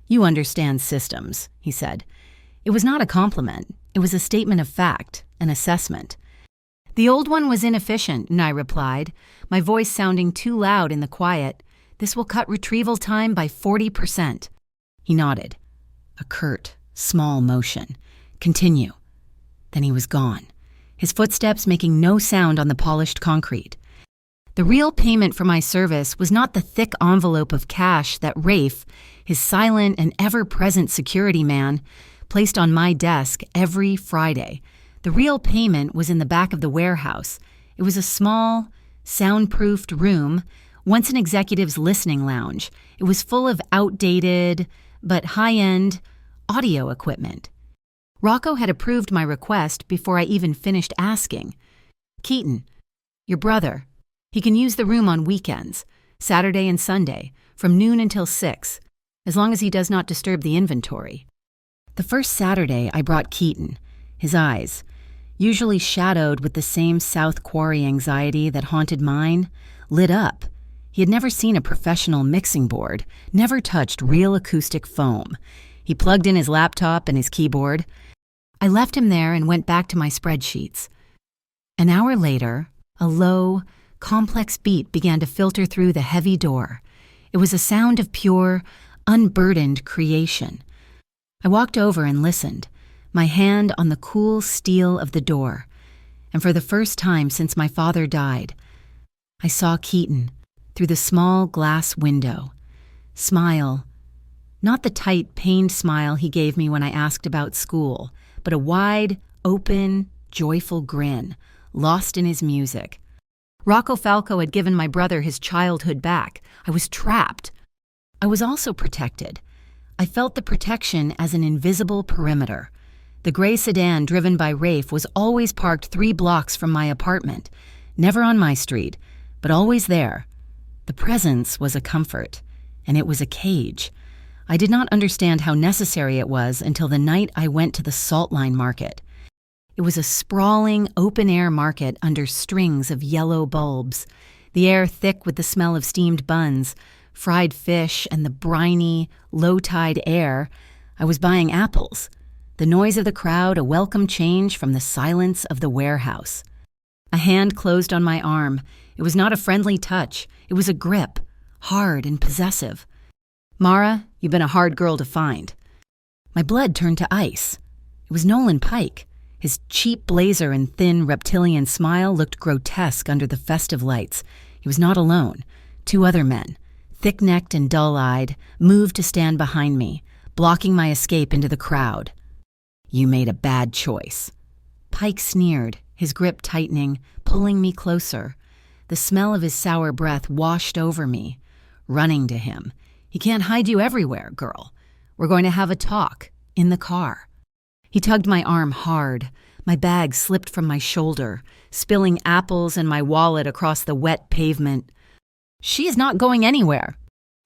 "You understand systems," he said. It was not a compliment. It was a statement of fact, an assessment. "The old one was inefficient," I replied, my voice sounding too loud in the quiet. "This will cut retrieval time by 40%. He nodded. A curt, small motion. "Continue." Then he was gone, his footsteps making no sound on the polished concrete. The real payment for my service was not the thick envelope of cash that Rafe, his silent and ever-present security man, placed on my desk every Friday. The real payment was in the back of the warehouse. It was a small, soundproofed room, once an executive's listening lounge. It was full of outdated, but high-end, audio equipment. Rocco had approved my request before I even finished asking. "Keaton, your brother, he can use the room on weekends, Saturday and Sunday, from noon until 6, as long as he does not disturb the inventory." The first Saturday, I brought Keaton. His eyes, usually shadowed with the same South Quarry anxiety that haunted mine, lit up. He had never seen a professional mixing board, never touched real acoustic foam. He plugged in his laptop and his keyboard. I left him there and went back to my spreadsheets. An hour later, a low, complex beat began to filter through the heavy door. It was a sound of pure, unburdened creation. I walked over and listened, my hand on the cool steel of the door. And for the first time since my father died, I saw Keaton through the small glass window. Smile. Not the tight, pained smile he gave me when I asked about school, but a wide, open, joyful grin, lost in his music. Rocco Falco had given my brother his childhood back. I was trapped. I was also protected. I felt the protection as an invisible perimeter. The gray sedan driven by Rafe was always parked 3 blocks from my apartment, never on my street, but always there. The presence was a comfort, and it was a cage. I did not understand how necessary it was until the night I went to the Salt Line Market. It was a sprawling, open-air market under strings of yellow bulbs. the air thick with the smell of steamed buns, fried fish, and the briny, low-tide air. I was buying apples. The noise of the crowd a welcome change from the silence of the warehouse. A hand closed on my arm. It was not a friendly touch. It was a grip, hard and possessive. "Mara, you've been a hard girl to find." My blood turned to ice. It was Nolan Pike. His cheap blazer and thin reptilian smile looked grotesque under the festive lights. He was not alone. 2 other men, thick-necked and dull-eyed, moved to stand behind me, blocking my escape into the crowd. "You made a bad choice." Pike sneered, his grip tightening, pulling me closer. The smell of his sour breath washed over me. Running to him. "He can't hide you everywhere, girl. We're going to have a talk, in the car." He tugged my arm hard. My bag slipped from my shoulder, spilling apples and my wallet across the wet pavement. "She is not going anywhere."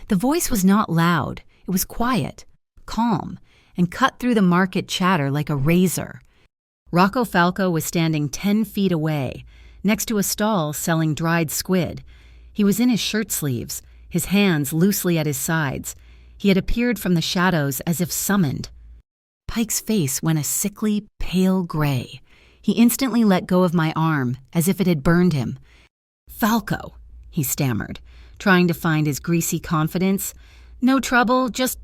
The voice was not loud. It was quiet, calm, and cut through the market chatter like a razor. Rocco Falco was standing 10 feet away, next to a stall selling dried squid. He was in his shirt sleeves, his hands loosely at his sides. He had appeared from the shadows as if summoned. Pike's face went a sickly, pale gray. He instantly let go of my arm, as if it had burned him. "Falco," he stammered, trying to find his greasy confidence. "No trouble, just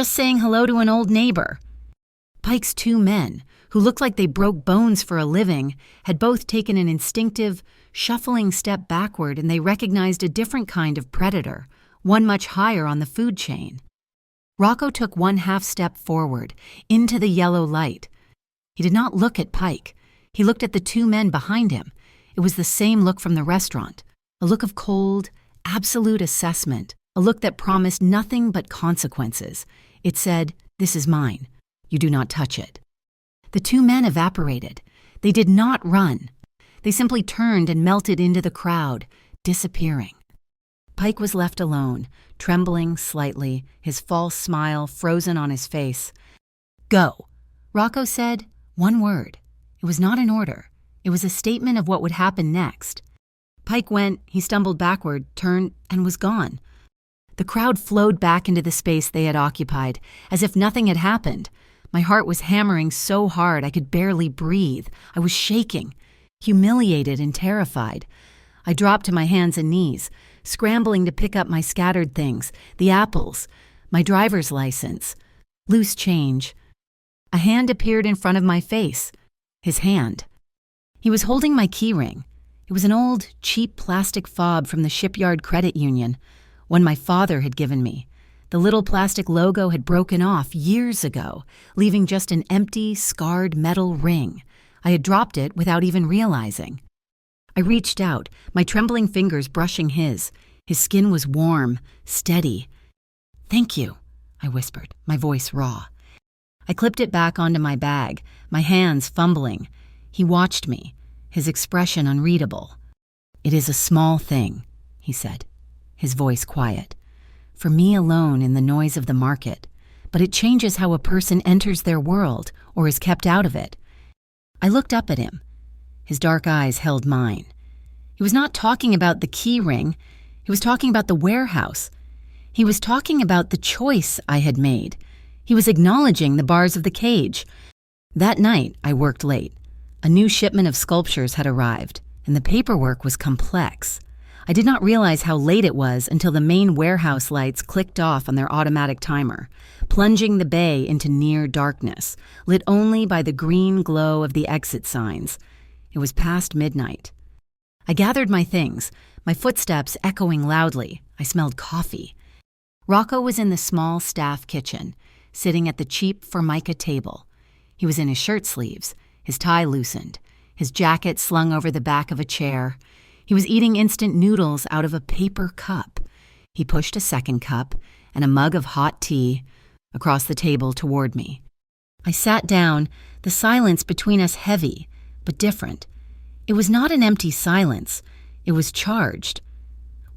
saying hello to an old neighbor." Pike's 2 men, who looked like they broke bones for a living, had both taken an instinctive, shuffling step backward, and they recognized a different kind of predator, one much higher on the food chain. Rocco took 1/2 step forward, into the yellow light. He did not look at Pike. He looked at the 2 men behind him. It was the same look from the restaurant, a look of cold, absolute assessment, a look that promised nothing but consequences. It said, "This is mine. You do not touch it." The 2 men evaporated. They did not run. They simply turned and melted into the crowd, disappearing. Pike was left alone, trembling slightly, his false smile frozen on his face. "Go," Rocco said, 1 word. It was not an order. It was a statement of what would happen next. Pike went, he stumbled backward, turned, and was gone. The crowd flowed back into the space they had occupied, as if nothing had happened. My heart was hammering so hard I could barely breathe. I was shaking, humiliated and terrified. I dropped to my hands and knees, scrambling to pick up my scattered things, the apples, my driver's license, loose change. A hand appeared in front of my face, his hand. He was holding my key ring. It was an old, cheap plastic fob from the shipyard credit union, one my father had given me. The little plastic logo had broken off years ago, leaving just an empty, scarred metal ring. I had dropped it without even realizing. I reached out, my trembling fingers brushing his. His skin was warm, steady. "Thank you," I whispered, my voice raw. I clipped it back onto my bag, my hands fumbling. He watched me, his expression unreadable. "It is a small thing," he said, his voice quiet. "For me alone in the noise of the market, but it changes how a person enters their world or is kept out of it." I looked up at him. His dark eyes held mine. He was not talking about the key ring. He was talking about the warehouse. He was talking about the choice I had made. He was acknowledging the bars of the cage. That night, I worked late. A new shipment of sculptures had arrived, and the paperwork was complex. I did not realize how late it was until the main warehouse lights clicked off on their automatic timer, plunging the bay into near darkness, lit only by the green glow of the exit signs. It was past midnight. I gathered my things, my footsteps echoing loudly. I smelled coffee. Rocco was in the small staff kitchen, sitting at the cheap Formica table. He was in his shirt sleeves, his tie loosened, his jacket slung over the back of a chair. He was eating instant noodles out of a paper cup. He pushed a second cup and a mug of hot tea across the table toward me. I sat down, the silence between us heavy, but different. It was not an empty silence. It was charged.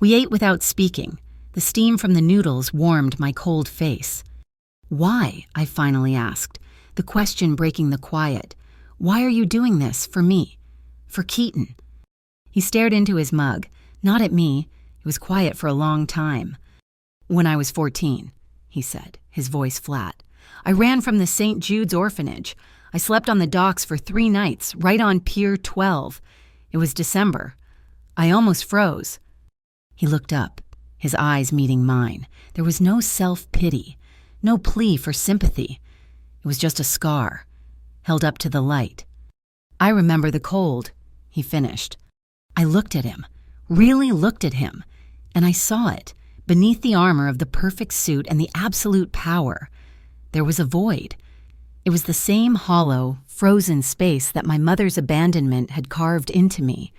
We ate without speaking. The steam from the noodles warmed my cold face. "Why?" I finally asked, the question breaking the quiet. "Why are you doing this for me? For Keaton?" He stared into his mug, Not at me. It was quiet for a long time. When I was 14, he said, his voice flat. I ran from the St. Jude's orphanage. I slept on the docks for 3 nights, right on Pier 12. It was December. I almost froze. He looked up, his eyes meeting mine. There was no self-pity, no plea for sympathy. It was just a scar, held up to the light. I remember the cold, he finished. I looked at him, really looked at him, and I saw it, beneath the armor of the perfect suit and the absolute power. There was a void. It was the same hollow, frozen space that my mother's abandonment had carved into me.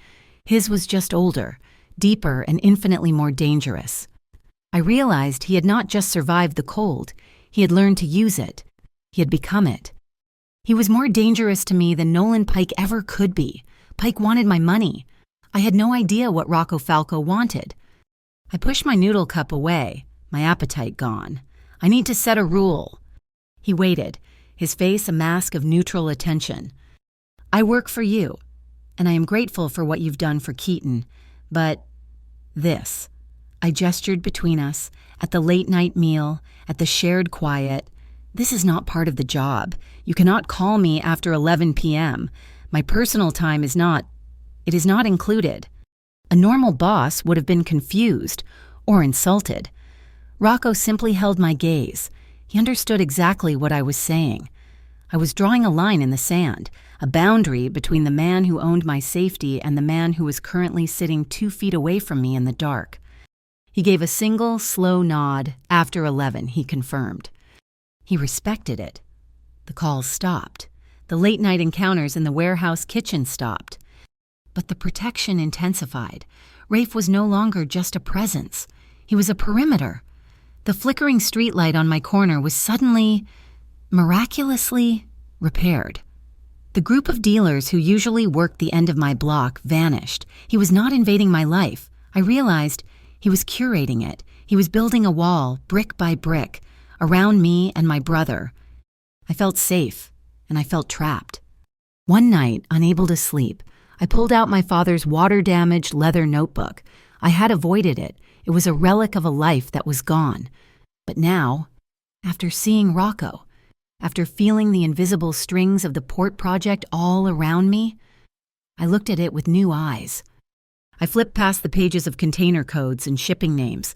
His was just older, deeper, and infinitely more dangerous. I realized he had not just survived the cold, he had learned to use it. He had become it. He was more dangerous to me than Nolan Pike ever could be. Pike wanted my money. I had no idea what Rocco Falco wanted. I pushed my noodle cup away, my appetite gone. I need to set a rule. He waited, his face a mask of neutral attention. I work for you, and I am grateful for what you've done for Keaton, but this. I gestured between us, at the late-night meal, at the shared quiet. This is not part of the job. You cannot call me after 11 p.m. My personal time is not included. A normal boss would have been confused or insulted. Rocco simply held my gaze. He understood exactly what I was saying. I was drawing a line in the sand, a boundary between the man who owned my safety and the man who was currently sitting 2 feet away from me in the dark. He gave a single, slow nod. After 11, he confirmed. He respected it. The calls stopped. The late-night encounters in the warehouse kitchen stopped. But the protection intensified. Rafe was no longer just a presence. He was a perimeter. The flickering streetlight on my corner was suddenly, miraculously, repaired. The group of dealers who usually worked the end of my block vanished. He was not invading my life. I realized he was curating it. He was building a wall, brick by brick, around me and my brother. I felt safe, and I felt trapped. One night, unable to sleep, I pulled out my father's water-damaged leather notebook. I had avoided it. It was a relic of a life that was gone. But now, after seeing Rocco, after feeling the invisible strings of the port project all around me, I looked at it with new eyes. I flipped past the pages of container codes and shipping names.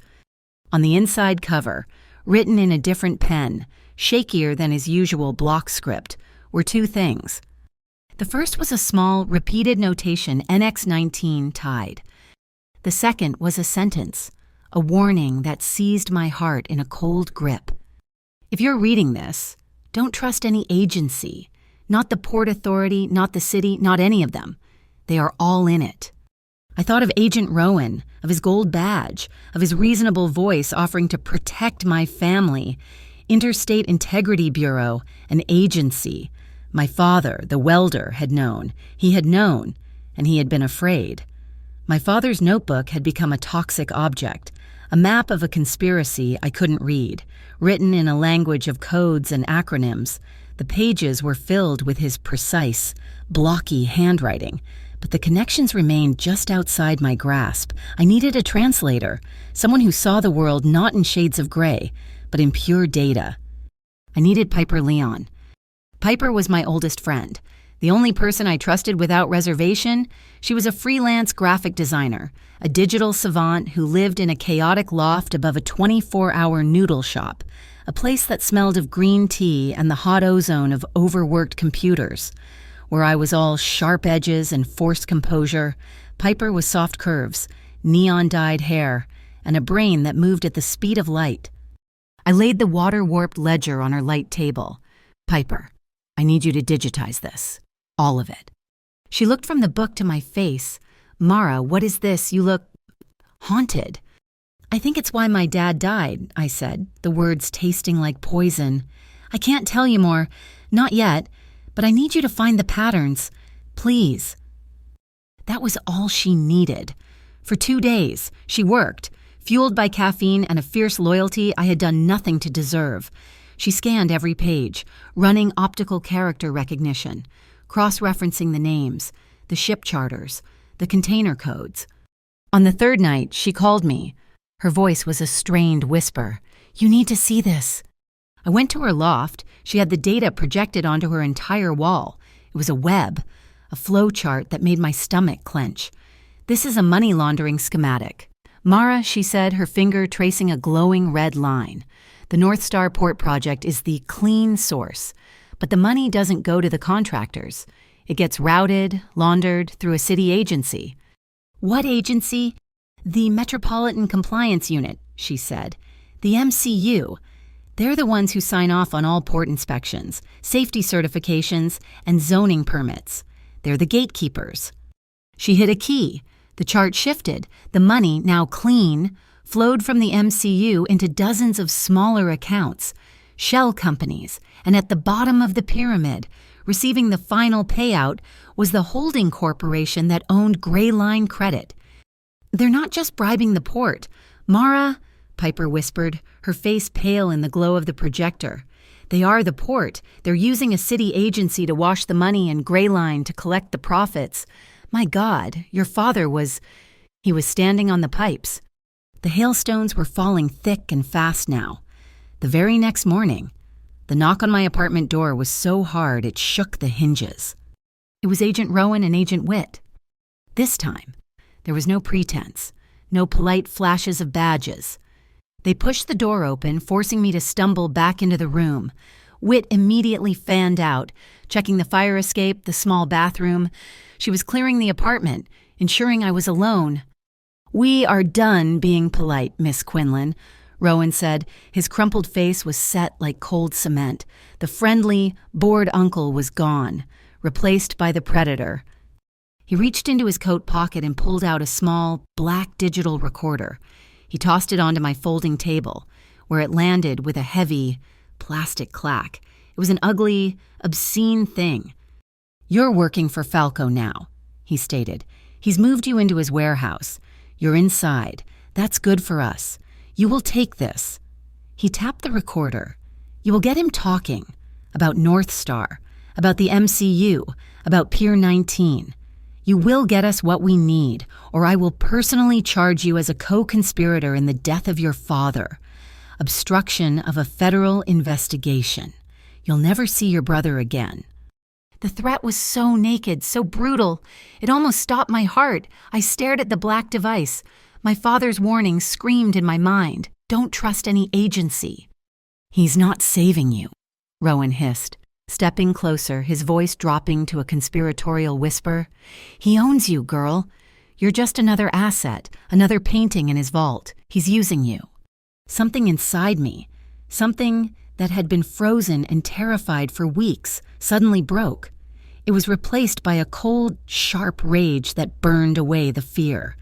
On the inside cover, written in a different pen, shakier than his usual block script, were 2 things. The first was a small, repeated notation, NX19 tied. The second was a sentence, a warning that seized my heart in a cold grip. If you're reading this, don't trust any agency, not the Port Authority, not the city, not any of them. They are all in it. I thought of Agent Rowan, of his gold badge, of his reasonable voice offering to protect my family. Interstate Integrity Bureau, an agency. My father, the welder, had known. He had known, and he had been afraid. My father's notebook had become a toxic object, a map of a conspiracy I couldn't read, written in a language of codes and acronyms. The pages were filled with his precise, blocky handwriting, but the connections remained just outside my grasp. I needed a translator, someone who saw the world not in shades of gray, but in pure data. I needed Piper Leon. Piper was my oldest friend, the only person I trusted without reservation. She was a freelance graphic designer, a digital savant who lived in a chaotic loft above a 24-hour noodle shop, a place that smelled of green tea and the hot ozone of overworked computers. Where I was all sharp edges and forced composure, Piper was soft curves, neon-dyed hair, and a brain that moved at the speed of light. I laid the water-warped ledger on her light table. Piper, I need you to digitize this. All of it. She looked from the book to my face. Mara, what is this? You look haunted. I think it's why my dad died, I said, the words tasting like poison. I can't tell you more. Not yet. But I need you to find the patterns. Please. That was all she needed. For 2 days, she worked, fueled by caffeine and a fierce loyalty I had done nothing to deserve. She scanned every page, running optical character recognition, cross-referencing the names, the ship charters, the container codes. On the third night, she called me. Her voice was a strained whisper. "You need to see this." I went to her loft. She had the data projected onto her entire wall. It was a web, a flow chart that made my stomach clench. "This is a money laundering schematic." "Mara," she said, her finger tracing a glowing red line. "The North Star Port Project is the clean source, but the money doesn't go to the contractors. It gets routed, laundered through a city agency." "What agency?" "The Metropolitan Compliance Unit," she said. "The MCU. They're the ones who sign off on all port inspections, safety certifications, and zoning permits. They're the gatekeepers." She hit a key. The chart shifted. The money, now clean, flowed from the MCU into dozens of smaller accounts, shell companies, and at the bottom of the pyramid, receiving the final payout, was the holding corporation that owned Gray Line Credit. "They're not just bribing the port. Mara," Piper whispered, her face pale in the glow of the projector. "They are the port. They're using a city agency to wash the money and Gray Line to collect the profits. My God, your father was..." He was standing on the pipes. The hailstones were falling thick and fast now. The very next morning, the knock on my apartment door was so hard it shook the hinges. It was Agent Rowan and Agent Witt. This time, there was no pretense, no polite flashes of badges. They pushed the door open, forcing me to stumble back into the room. Witt immediately fanned out, checking the fire escape, the small bathroom. She was clearing the apartment, ensuring I was alone. "We are done being polite, Miss Quinlan," Rowan said. His crumpled face was set like cold cement. The friendly, bored uncle was gone, replaced by the predator. He reached into his coat pocket and pulled out a small, black digital recorder. He tossed it onto my folding table, where it landed with a heavy, plastic clack. It was an ugly, obscene thing. "You're working for Falco now," he stated. "He's moved you into his warehouse. You're inside. That's good for us. You will take this." He tapped the recorder. "You will get him talking about North Star, about the MCU, about Pier 19. You will get us what we need, or I will personally charge you as a co-conspirator in the death of your father. Obstruction of a federal investigation. You'll never see your brother again." The threat was so naked, so brutal. It almost stopped my heart. I stared at the black device. My father's warning screamed in my mind. "Don't trust any agency." "He's not saving you," Rowan hissed, stepping closer, his voice dropping to a conspiratorial whisper. "He owns you, girl. You're just another asset, another painting in his vault. He's using you." Something inside me, something that had been frozen and terrified for weeks, suddenly broke. It was replaced by a cold, sharp rage that burned away the fear.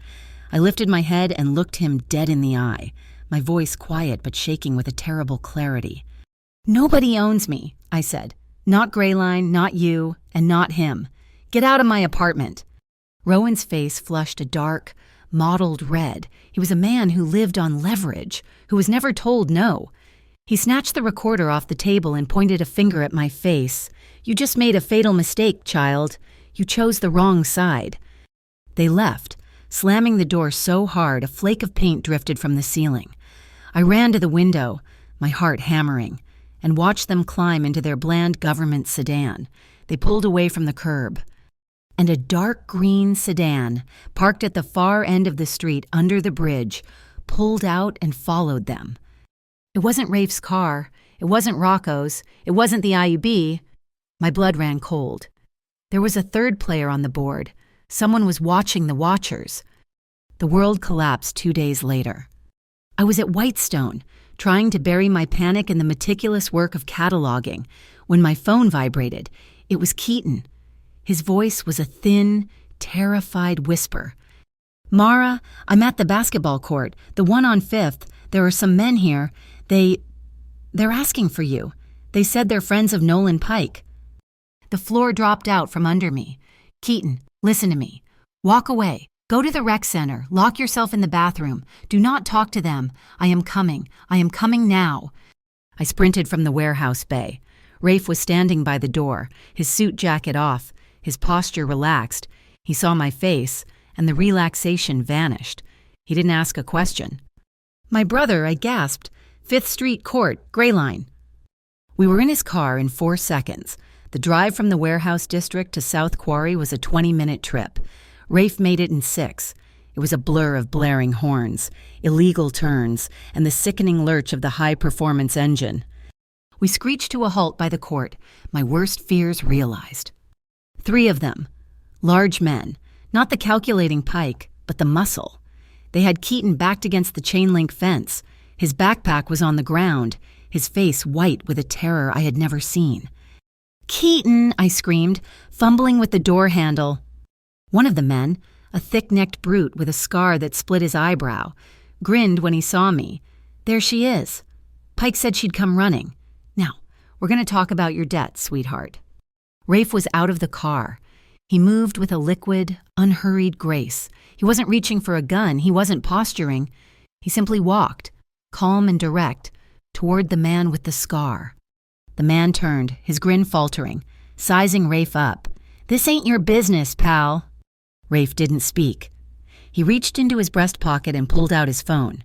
I lifted my head and looked him dead in the eye, my voice quiet but shaking with a terrible clarity. "Nobody owns me," I said. "Not Grayline, not you, and not him. Get out of my apartment." Rowan's face flushed a dark, mottled red. He was a man who lived on leverage, who was never told no. He snatched the recorder off the table and pointed a finger at my face. "You just made a fatal mistake, child. You chose the wrong side." They left, slamming the door so hard a flake of paint drifted from the ceiling. I ran to the window, my heart hammering, and watched them climb into their bland government sedan. They pulled away from the curb. And a dark green sedan, parked at the far end of the street under the bridge, pulled out and followed them. It wasn't Rafe's car. It wasn't Rocco's. It wasn't the IUB. My blood ran cold. There was a third player on the board. Someone was watching the watchers. The world collapsed 2 days later. I was at Whitestone, trying to bury my panic in the meticulous work of cataloging, when my phone vibrated. It was Keaton. His voice was a thin, terrified whisper. "Mara, I'm at the basketball court, the one on 5th. There are some men here. They're asking for you. They said they're friends of Nolan Pike." The floor dropped out from under me. "Keaton, listen to me. Walk away. Go to the rec center. Lock yourself in the bathroom. Do not talk to them. I am coming. I am coming now." I sprinted from the warehouse bay. Rafe was standing by the door, his suit jacket off, his posture relaxed. He saw my face, and the relaxation vanished. He didn't ask a question. "My brother," I gasped. "Fifth Street Court, Gray Line." We were in his car in 4 seconds. The drive from the warehouse district to South Quarry was a 20-minute trip. Rafe made it in 6. It was a blur of blaring horns, illegal turns, and the sickening lurch of the high-performance engine. We screeched to a halt by the court, my worst fears realized. 3 of them. Large men, not the calculating Pike, but the muscle. They had Keaton backed against the chain-link fence. His backpack was on the ground, his face white with a terror I had never seen. "Keaton!" I screamed, fumbling with the door handle. One of the men, a thick-necked brute with a scar that split his eyebrow, grinned when he saw me. "There she is. Pike said she'd come running. Now, we're going to talk about your debt, sweetheart." Rafe was out of the car. He moved with a liquid, unhurried grace. He wasn't reaching for a gun. He wasn't posturing. He simply walked, calm and direct, toward the man with the scar. The man turned, his grin faltering, sizing Rafe up. "This ain't your business, pal." Rafe didn't speak. He reached into his breast pocket and pulled out his phone.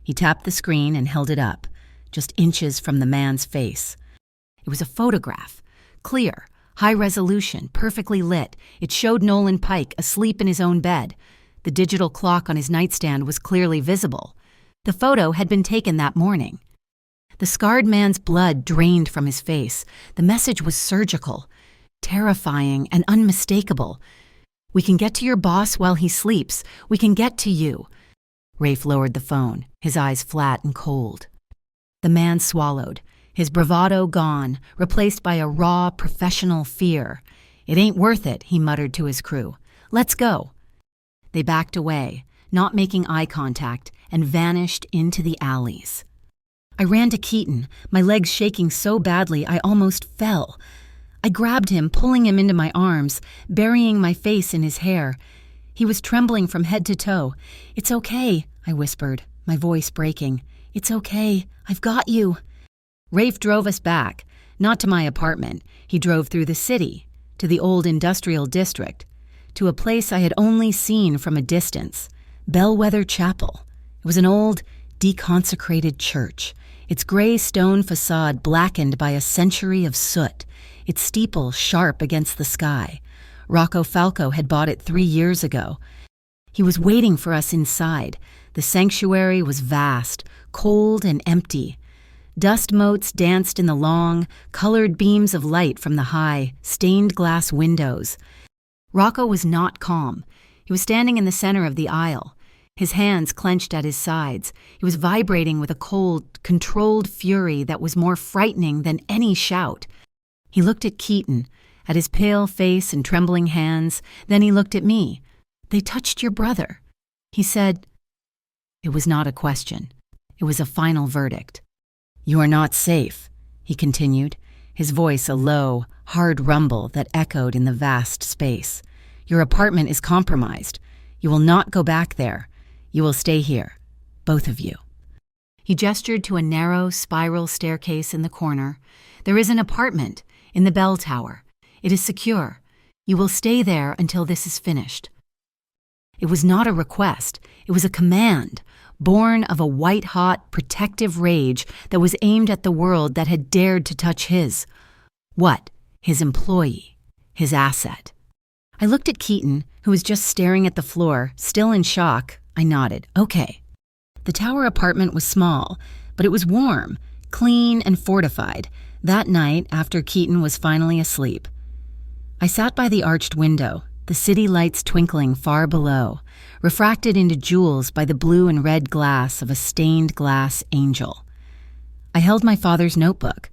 He tapped the screen and held it up, just inches from the man's face. It was a photograph, clear, high resolution, perfectly lit. It showed Nolan Pike asleep in his own bed. The digital clock on his nightstand was clearly visible. The photo had been taken that morning. The scarred man's blood drained from his face. The message was surgical, terrifying, and unmistakable. "We can get to your boss while he sleeps. We can get to you." Rafe lowered the phone, his eyes flat and cold. The man swallowed, his bravado gone, replaced by a raw, professional fear. "It ain't worth it," he muttered to his crew. "Let's go." They backed away, not making eye contact, and vanished into the alleys. I ran to Keaton, my legs shaking so badly I almost fell. I grabbed him, pulling him into my arms, burying my face in his hair. He was trembling from head to toe. "It's okay," I whispered, my voice breaking. "It's okay. I've got you." Rafe drove us back, not to my apartment. He drove through the city, to the old industrial district, to a place I had only seen from a distance, Bellwether Chapel. It was an old, deconsecrated church, its gray stone facade blackened by a century of soot, its steeple sharp against the sky. Rocco Falco had bought it 3 years ago. He was waiting for us inside. The sanctuary was vast, cold and empty. Dust motes danced in the long, colored beams of light from the high, stained glass windows. Rocco was not calm. He was standing in the center of the aisle, his hands clenched at his sides. He was vibrating with a cold, controlled fury that was more frightening than any shout. He looked at Keaton, at his pale face and trembling hands. Then he looked at me. "They touched your brother." He said. It was not a question. It was a final verdict. "You are not safe," he continued, his voice a low, hard rumble that echoed in the vast space. "Your apartment is compromised. You will not go back there. You will stay here, both of you." He gestured to a narrow, spiral staircase in the corner. "There is an apartment in the bell tower. It is secure. You will stay there until this is finished." It was not a request. It was a command, born of a white-hot, protective rage that was aimed at the world that had dared to touch his. What? His employee, his asset. I looked at Keaton, who was just staring at the floor, still in shock. I nodded. "Okay." The tower apartment was small, but it was warm, clean, and fortified. That night, after Keaton was finally asleep, I sat by the arched window, the city lights twinkling far below, refracted into jewels by the blue and red glass of a stained glass angel. I held my father's notebook,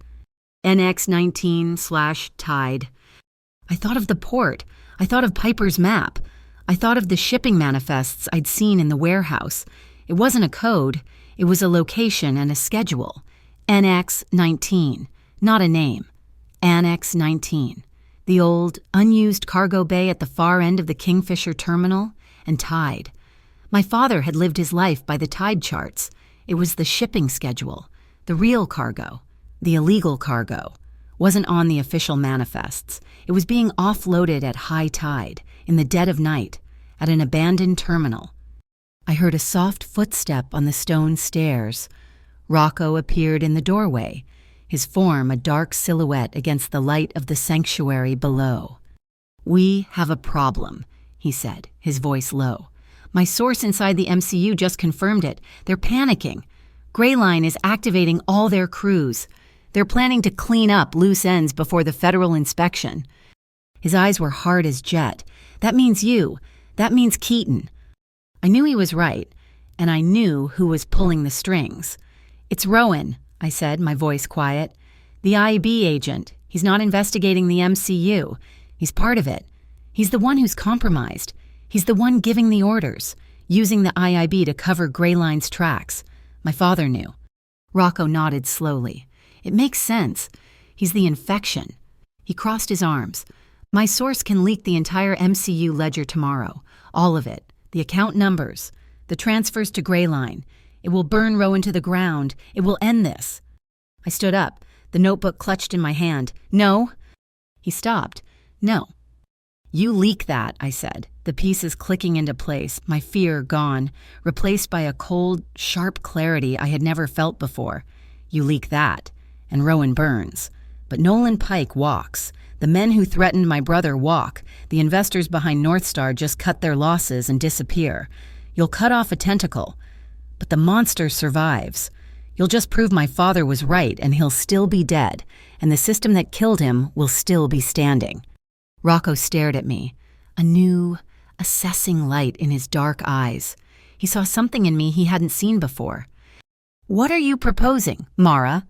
NX19/Tide. I thought of the port. I thought of Piper's map. I thought of the shipping manifests I'd seen in the warehouse. It wasn't a code. It was a location and a schedule. NX19, not a name. Annex 19. The old, unused cargo bay at the far end of the Kingfisher terminal, and Tide. My father had lived his life by the Tide charts. It was the shipping schedule. The real cargo, the illegal cargo, wasn't on the official manifests. It was being offloaded at high tide, in the dead of night, at an abandoned terminal. I heard a soft footstep on the stone stairs. Rocco appeared in the doorway, his form a dark silhouette against the light of the sanctuary below. "We have a problem," he said, his voice low. "My source inside the MCU just confirmed it. They're panicking. Greyline is activating all their crews. They're planning to clean up loose ends before the federal inspection." His eyes were hard as jet. "That means you. That means Keaton." I knew he was right, and I knew who was pulling the strings. "It's Rowan," I said, my voice quiet. "The IB agent. He's not investigating the MCU. He's part of it. He's the one who's compromised. He's the one giving the orders, using the IIB to cover Greyline's tracks. My father knew." Rocco nodded slowly. "It makes sense. He's the infection." He crossed his arms. "My source can leak the entire MCU ledger tomorrow. All of it. The account numbers. The transfers to Greyline. It will burn Rowan to the ground. It will end this." I stood up, the notebook clutched in my hand. "No." He stopped. "No." "You leak that," I said, the pieces clicking into place, my fear gone, replaced by a cold, sharp clarity I had never felt before. "You leak that, and Rowan burns. But Nolan Pike walks. The men who threatened my brother walk. The investors behind North Star just cut their losses and disappear. You'll cut off a tentacle, but the monster survives. You'll just prove my father was right and he'll still be dead, and the system that killed him will still be standing." Rocco stared at me, a new, assessing light in his dark eyes. He saw something in me he hadn't seen before. "What are you proposing, Mara?"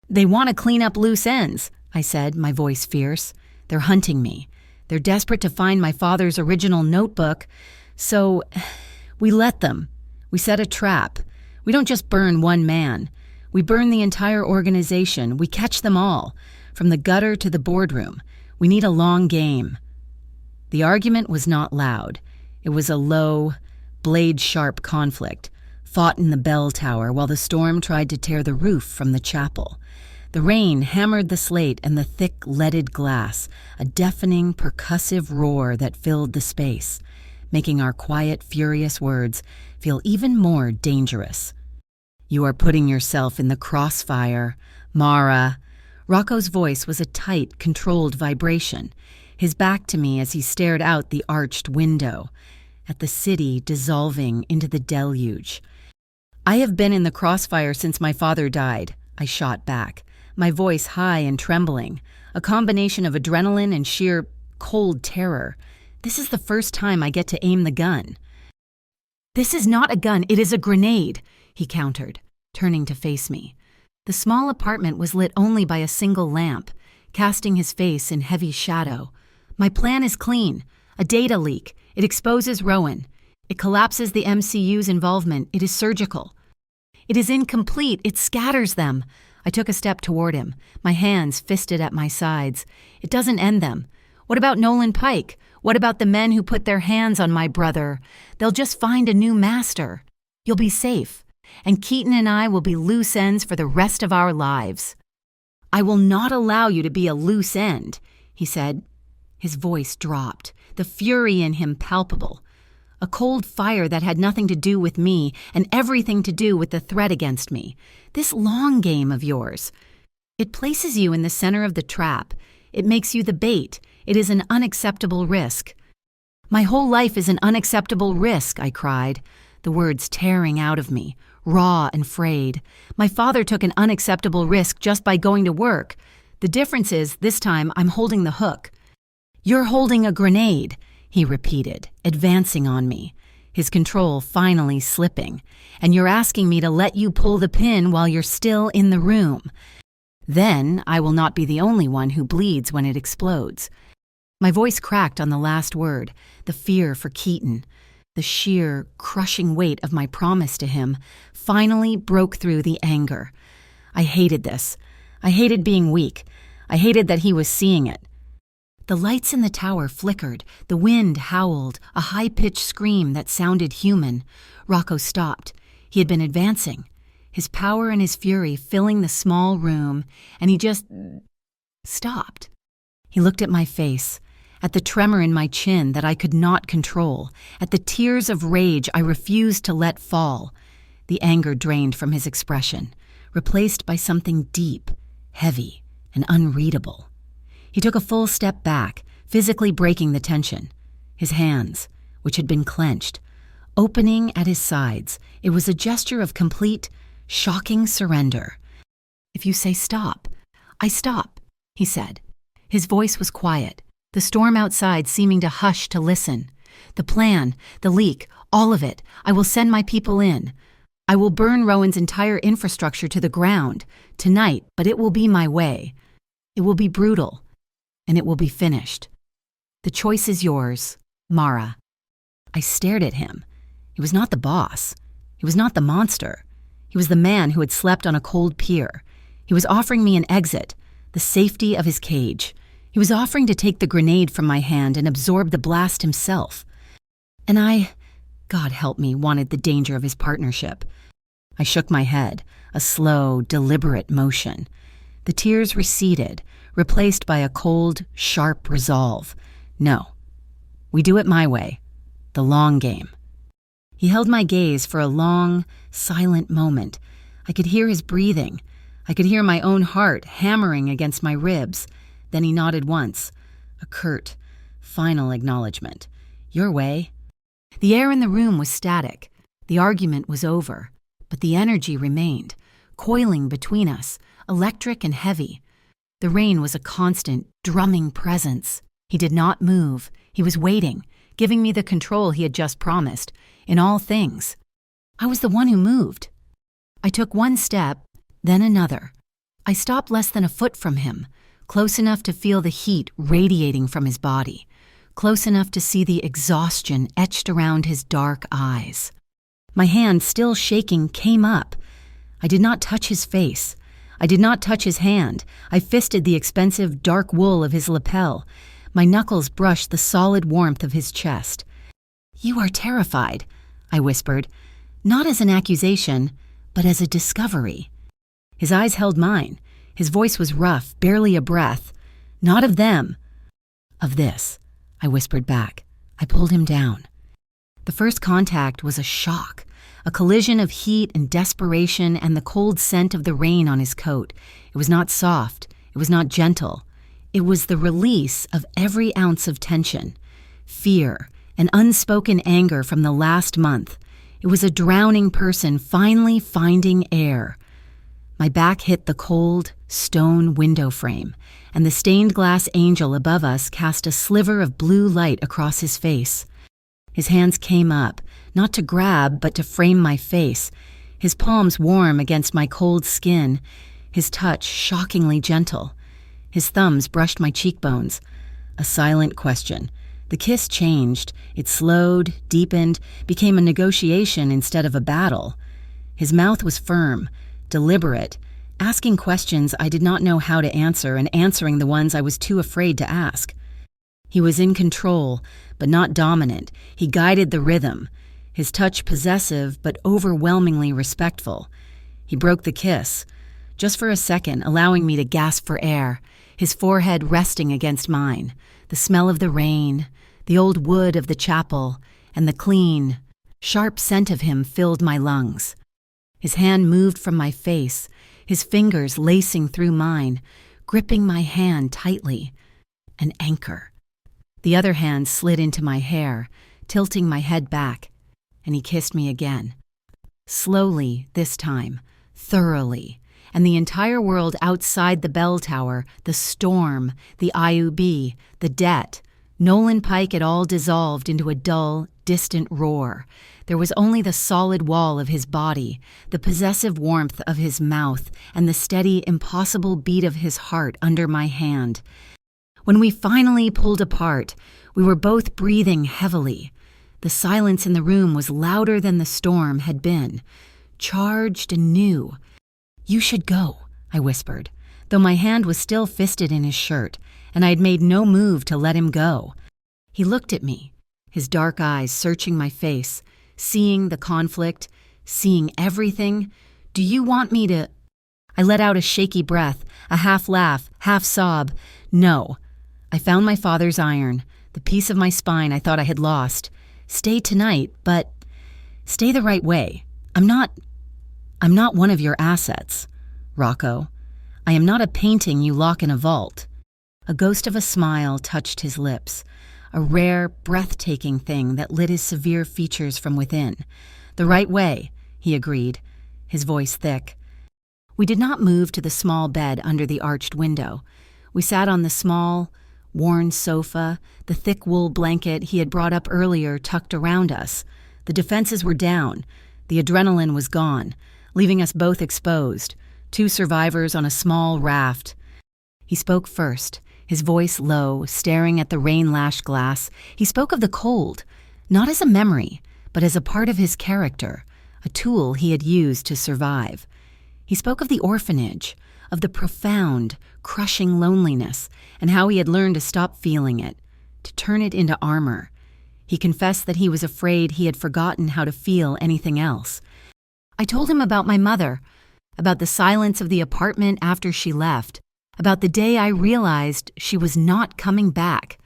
"They want to clean up loose ends," I said, my voice fierce. "They're hunting me. They're desperate to find my father's original notebook. So, we let them. We set a trap. We don't just burn one man. We burn the entire organization. We catch them all, from the gutter to the boardroom. We need a long game." The argument was not loud. It was a low, blade-sharp conflict, fought in the bell tower while the storm tried to tear the roof from the chapel. The rain hammered the slate and the thick, leaded glass, a deafening, percussive roar that filled the space, making our quiet, furious words feel even more dangerous. "You are putting yourself in the crossfire, Mara." Rocco's voice was a tight, controlled vibration, his back to me as he stared out the arched window, at the city dissolving into the deluge. "I have been in the crossfire since my father died," I shot back, my voice high and trembling, a combination of adrenaline and sheer, cold terror. "This is the first time I get to aim the gun." "This is not a gun, it is a grenade," he countered, turning to face me. The small apartment was lit only by a single lamp, casting his face in heavy shadow. "My plan is clean. A data leak. It exposes Rowan. It collapses the MCU's involvement. It is surgical. It is incomplete. It scatters them." I took a step toward him, my hands fisted at my sides. "It doesn't end them. What about Nolan Pike? What about the men who put their hands on my brother? They'll just find a new master. You'll be safe. And Keaton and I will be loose ends for the rest of our lives." "I will not allow you to be a loose end," he said. His voice dropped, the fury in him palpable. A cold fire that had nothing to do with me and everything to do with the threat against me. "This long game of yours. It places you in the center of the trap. It makes you the bait. It is an unacceptable risk." "My whole life is an unacceptable risk," I cried, the words tearing out of me, raw and frayed. "My father took an unacceptable risk just by going to work. The difference is, this time I'm holding the hook." "You're holding a grenade," he repeated, advancing on me, his control finally slipping. "And you're asking me to let you pull the pin while you're still in the room. Then I will not be the only one who bleeds when it explodes." My voice cracked on the last word, the fear for Keaton. The sheer, crushing weight of my promise to him finally broke through the anger. I hated this. I hated being weak. I hated that he was seeing it. The lights in the tower flickered. The wind howled, a high-pitched scream that sounded human. Rocco stopped. He had been advancing, his power and his fury filling the small room, and he just stopped. He looked at my face, at the tremor in my chin that I could not control, at the tears of rage I refused to let fall. The anger drained from his expression, replaced by something deep, heavy, and unreadable. He took a full step back, physically breaking the tension. His hands, which had been clenched, opening at his sides. It was a gesture of complete, shocking surrender. "If you say stop, I stop," he said. His voice was quiet, the storm outside seeming to hush to listen. "The plan, the leak, all of it, I will send my people in. I will burn Rowan's entire infrastructure to the ground, tonight, but it will be my way. It will be brutal, and it will be finished. The choice is yours, Mara." I stared at him. He was not the boss. He was not the monster. He was the man who had slept on a cold pier. He was offering me an exit, the safety of his cage. He was offering to take the grenade from my hand and absorb the blast himself. And I, God help me, wanted the danger of his partnership. I shook my head, a slow, deliberate motion. The tears receded, replaced by a cold, sharp resolve. No. We do it my way. The long game. He held my gaze for a long, silent moment. I could hear his breathing. I could hear my own heart hammering against my ribs. Then he nodded once. A curt, final acknowledgement. "Your way." The air in the room was static. The argument was over. But the energy remained, coiling between us, electric and heavy. The rain was a constant, drumming presence. He did not move. He was waiting, giving me the control he had just promised, in all things. I was the one who moved. I took one step, then another. I stopped less than a foot from him, close enough to feel the heat radiating from his body, close enough to see the exhaustion etched around his dark eyes. My hand, still shaking, came up. I did not touch his face. I did not touch his hand. I fisted the expensive, dark wool of his lapel. My knuckles brushed the solid warmth of his chest. "You are terrified," I whispered, not as an accusation, but as a discovery. His eyes held mine. His voice was rough, barely a breath. "Not of them." "Of this," I whispered back. I pulled him down. The first contact was a shock, a collision of heat and desperation and the cold scent of the rain on his coat. It was not soft. It was not gentle. It was the release of every ounce of tension, fear, and unspoken anger from the last month. It was a drowning person finally finding air. My back hit the cold, stone window frame, and the stained glass angel above us cast a sliver of blue light across his face. His hands came up, not to grab, but to frame my face, his palms warm against my cold skin, his touch shockingly gentle. His thumbs brushed my cheekbones. A silent question. The kiss changed. It slowed, deepened, became a negotiation instead of a battle. His mouth was firm, deliberate, asking questions I did not know how to answer and answering the ones I was too afraid to ask. He was in control, but not dominant. He guided the rhythm, his touch possessive but overwhelmingly respectful. He broke the kiss, just for a second, allowing me to gasp for air, his forehead resting against mine, the smell of the rain, the old wood of the chapel, and the clean, sharp scent of him filled my lungs. His hand moved from my face, his fingers lacing through mine, gripping my hand tightly. An anchor. The other hand slid into my hair, tilting my head back, and he kissed me again. Slowly this time, thoroughly, and the entire world outside the bell tower, the storm, the IUB, the debt, Nolan Pike had all dissolved into a dull, distant roar. There was only the solid wall of his body, the possessive warmth of his mouth, and the steady, impossible beat of his heart under my hand. When we finally pulled apart, we were both breathing heavily. The silence in the room was louder than the storm had been, charged and new. "You should go," I whispered, though my hand was still fisted in his shirt, and I had made no move to let him go. He looked at me, his dark eyes searching my face, seeing the conflict, seeing everything. "Do you want me to—" I let out a shaky breath, a half laugh, half sob. "No." I found my father's iron, The piece of my spine I thought I had lost. Stay tonight, but stay the right way. I'm not one of your assets, Rocco. I am not a painting you lock in a vault. A ghost of a smile touched his lips, a rare, breathtaking thing that lit his severe features from within. The right way, he agreed, his voice thick. We did not move to the small bed under the arched window. We sat on the small, worn sofa, the thick wool blanket he had brought up earlier tucked around us. The defenses were down. The adrenaline was gone, leaving us both exposed, two survivors on a small raft. He spoke first, his voice low, staring at the rain-lashed glass. He spoke of the cold, not as a memory, but as a part of his character, a tool he had used to survive. He spoke of the orphanage, of the profound, crushing loneliness, and how he had learned to stop feeling it, to turn it into armor. He confessed that he was afraid he had forgotten how to feel anything else. I told him about my mother, about the silence of the apartment after she left, about the day I realized she was not coming back.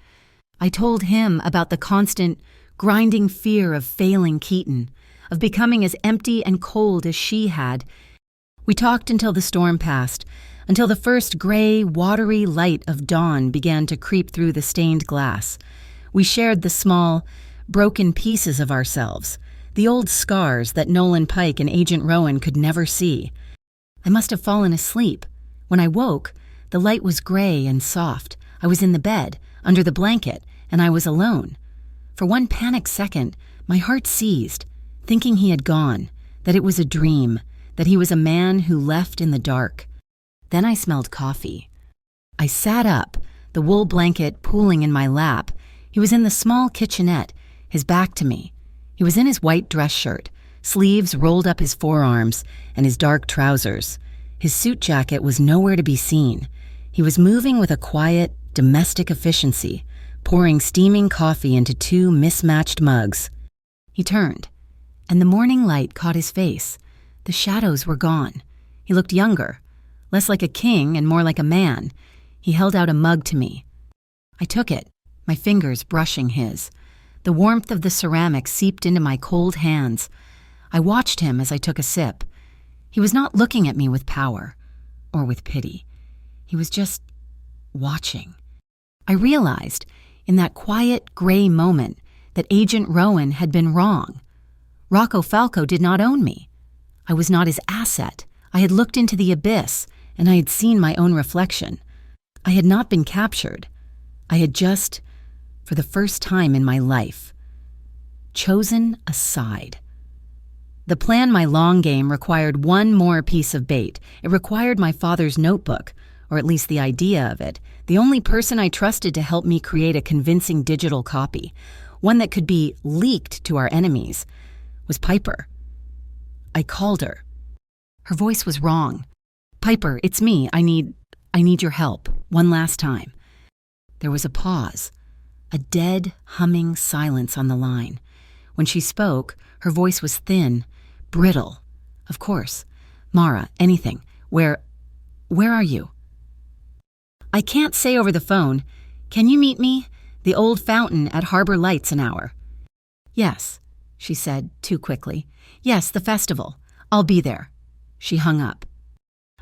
I told him about the constant, grinding fear of failing Keaton, of becoming as empty and cold as she had. We talked until the storm passed, until the first gray, watery light of dawn began to creep through the stained glass. We shared the small, broken pieces of ourselves, the old scars that Nolan Pike and Agent Rowan could never see. I must have fallen asleep. When I woke, the light was gray and soft. I was in the bed, under the blanket, and I was alone. For one panicked second, my heart seized, thinking he had gone, that it was a dream, that he was a man who left in the dark. Then I smelled coffee. I sat up, the wool blanket pooling in my lap. He was in the small kitchenette, his back to me. He was in his white dress shirt, sleeves rolled up his forearms, and his dark trousers. His suit jacket was nowhere to be seen. He was moving with a quiet, domestic efficiency, pouring steaming coffee into two mismatched mugs. He turned, and the morning light caught his face. The shadows were gone. He looked younger, less like a king and more like a man. He held out a mug to me. I took it, my fingers brushing his. The warmth of the ceramic seeped into my cold hands. I watched him as I took a sip. He was not looking at me with power or with pity. He was just watching. I realized, in that quiet, gray moment, that Agent Rowan had been wrong. Rocco Falco did not own me. I was not his asset. I had looked into the abyss, and I had seen my own reflection. I had not been captured. I had just, for the first time in my life, chosen a side. The plan my long game required one more piece of bait. It required my father's notebook, or at least the idea of it, the only person I trusted to help me create a convincing digital copy, one that could be leaked to our enemies, was Piper. I called her. Her voice was wrong. "Piper, it's me. I need your help. One last time." There was a pause, a dead, humming silence on the line. When she spoke, her voice was thin, brittle. "Of course. Mara, anything. Where are you?" "I can't say over the phone. Can you meet me? The old fountain at Harbor Lights an hour." "Yes," she said, too quickly. "Yes, the festival. I'll be there." She hung up.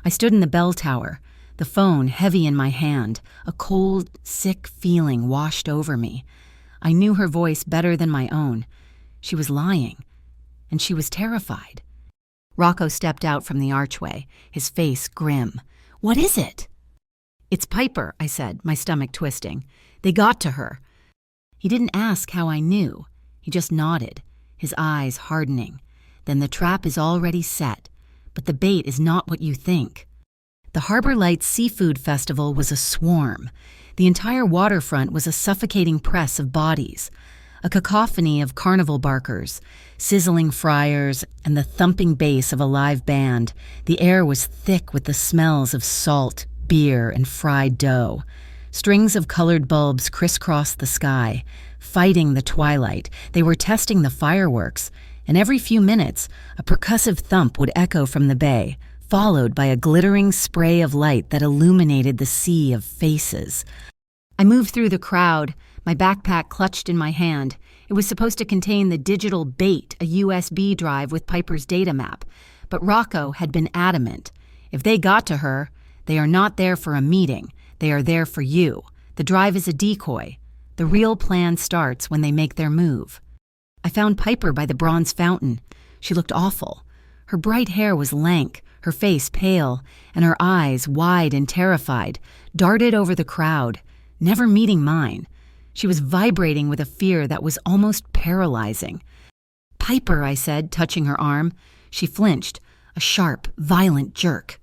I stood in the bell tower, the phone heavy in my hand. A cold, sick feeling washed over me. I knew her voice better than my own. She was lying, and she was terrified. Rocco stepped out from the archway, his face grim. "What is it?" "It's Piper," I said, my stomach twisting. "They got to her." He didn't ask how I knew. He just nodded, his eyes hardening. "Then the trap is already set, but the bait is not what you think." The Harbor Lights Seafood Festival was a swarm. The entire waterfront was a suffocating press of bodies, a cacophony of carnival barkers, sizzling fryers, and the thumping bass of a live band. The air was thick with the smells of salt, beer, and fried dough. Strings of colored bulbs crisscrossed the sky, fighting the twilight. They were testing the fireworks, and every few minutes, a percussive thump would echo from the bay, followed by a glittering spray of light that illuminated the sea of faces. I moved through the crowd, my backpack clutched in my hand. It was supposed to contain the digital bait, a USB drive with Piper's data map. But Rocco had been adamant. If they got to her, they are not there for a meeting. They are there for you. The drive is a decoy. The real plan starts when they make their move. I found Piper by the bronze fountain. She looked awful. Her bright hair was lank, her face pale, and her eyes, wide and terrified, darted over the crowd, never meeting mine. She was vibrating with a fear that was almost paralyzing. "Piper," I said, touching her arm. She flinched, a sharp, violent jerk.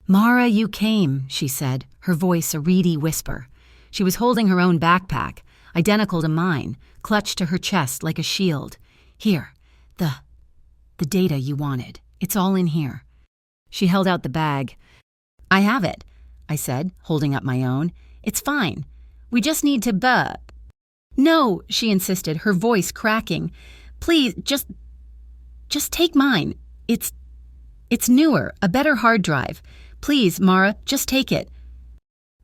"Mara, you came," she said, her voice a reedy whisper. She was holding her own backpack, identical to mine, clutched to her chest like a shield. "Here, the data you wanted. It's all in here." She held out the bag. "I have it," I said, holding up my own. "It's fine. We just need to "No," she insisted, her voice cracking. "Please, just take mine. It's newer, a better hard drive. Please, Mara, just take it."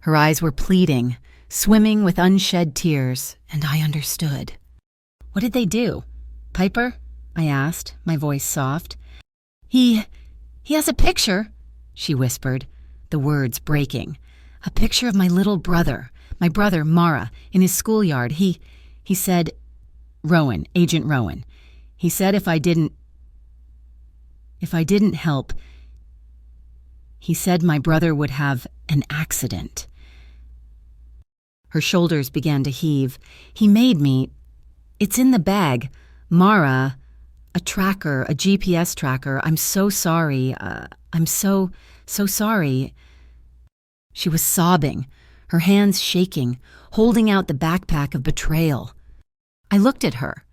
Her eyes were pleading, swimming with unshed tears, and I understood. "What did they do? Piper?" I asked, my voice soft. He has a picture," she whispered, the words breaking. "A picture of my little brother, my brother Mara, in his schoolyard. He said," Rowan, Agent Rowan, "he said if I didn't help, he said my brother would have an accident." Her shoulders began to heave. "He made me. It's in the bag. Mara, a tracker, a GPS tracker. I'm so sorry. I'm so sorry." She was sobbing, her hands shaking, holding out the backpack of betrayal. I looked at her,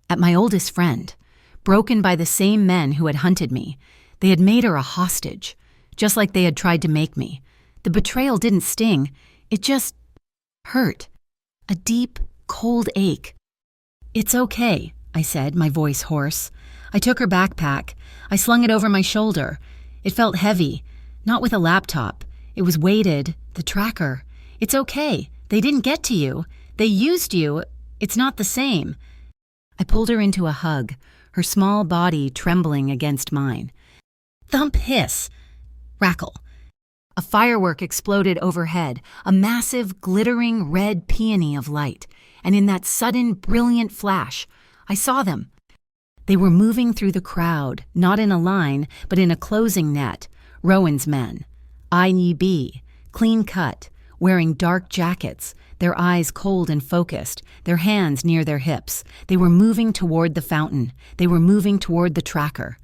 at my oldest friend, broken by the same men who had hunted me. They had made her a hostage, just like they had tried to make me. The betrayal didn't sting. It just hurt. A deep, cold ache. "It's okay," I said, my voice hoarse. I took her backpack. I slung it over my shoulder. It felt heavy, not with a laptop. It was weighted, the tracker. "It's okay. They didn't get to you. They used you. It's not the same." I pulled her into a hug, her small body trembling against mine. Thump, hiss, crackle. A firework exploded overhead, a massive, glittering red peony of light, and in that sudden, brilliant flash, I saw them. They were moving through the crowd, not in a line, but in a closing net. Rowan's men. IEB, clean cut, wearing dark jackets, their eyes cold and focused, their hands near their hips. They were moving toward the fountain. They were moving toward the tracker.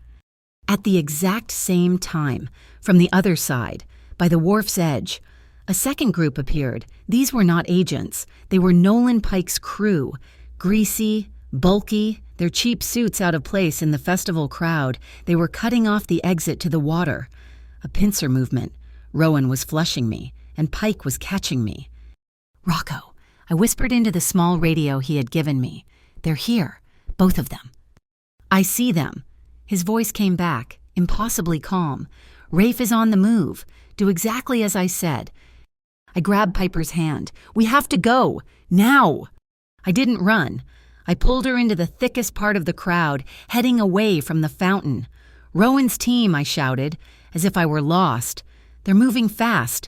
At the exact same time, from the other side, by the wharf's edge, a second group appeared. These were not agents. They were Nolan Pike's crew, greasy, bulky, their cheap suits out of place in the festival crowd. They were cutting off the exit to the water. A pincer movement. Rowan was flushing me, and Pike was catching me. "Rocco," I whispered into the small radio he had given me. "They're here, both of them." "I see them." His voice came back, impossibly calm. "Rafe is on the move. Do exactly as I said." I grabbed Piper's hand. "We have to go. Now!" I didn't run. I pulled her into the thickest part of the crowd, heading away from the fountain. "Rowan's team," I shouted, as if I were lost. "They're moving fast."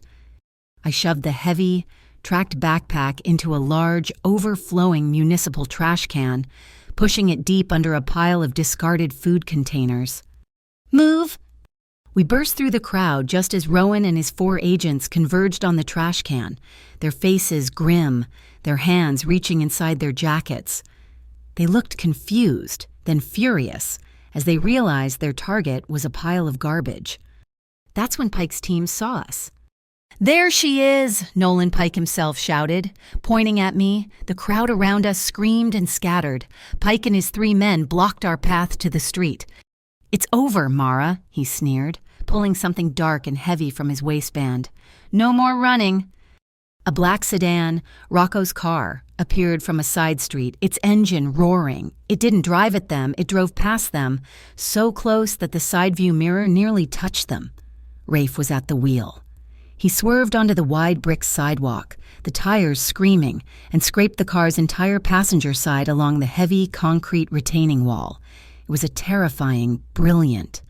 I shoved the heavy, tracked backpack into a large, overflowing municipal trash can, pushing it deep under a pile of discarded food containers. "Move!" We burst through the crowd just as Rowan and his 4 agents converged on the trash can, their faces grim, their hands reaching inside their jackets. They looked confused, then furious, as they realized their target was a pile of garbage. That's when Pike's team saw us. "There she is!" Nolan Pike himself shouted, pointing at me. The crowd around us screamed and scattered. Pike and his 3 men blocked our path to the street. "It's over, Mara," he sneered, pulling something dark and heavy from his waistband. "No more running." A black sedan, Rocco's car, appeared from a side street, its engine roaring. It didn't drive at them, it drove past them, so close that the side view mirror nearly touched them. Rafe was at the wheel. He swerved onto the wide brick sidewalk, the tires screaming, and scraped the car's entire passenger side along the heavy concrete retaining wall. It was a terrifying, brilliant,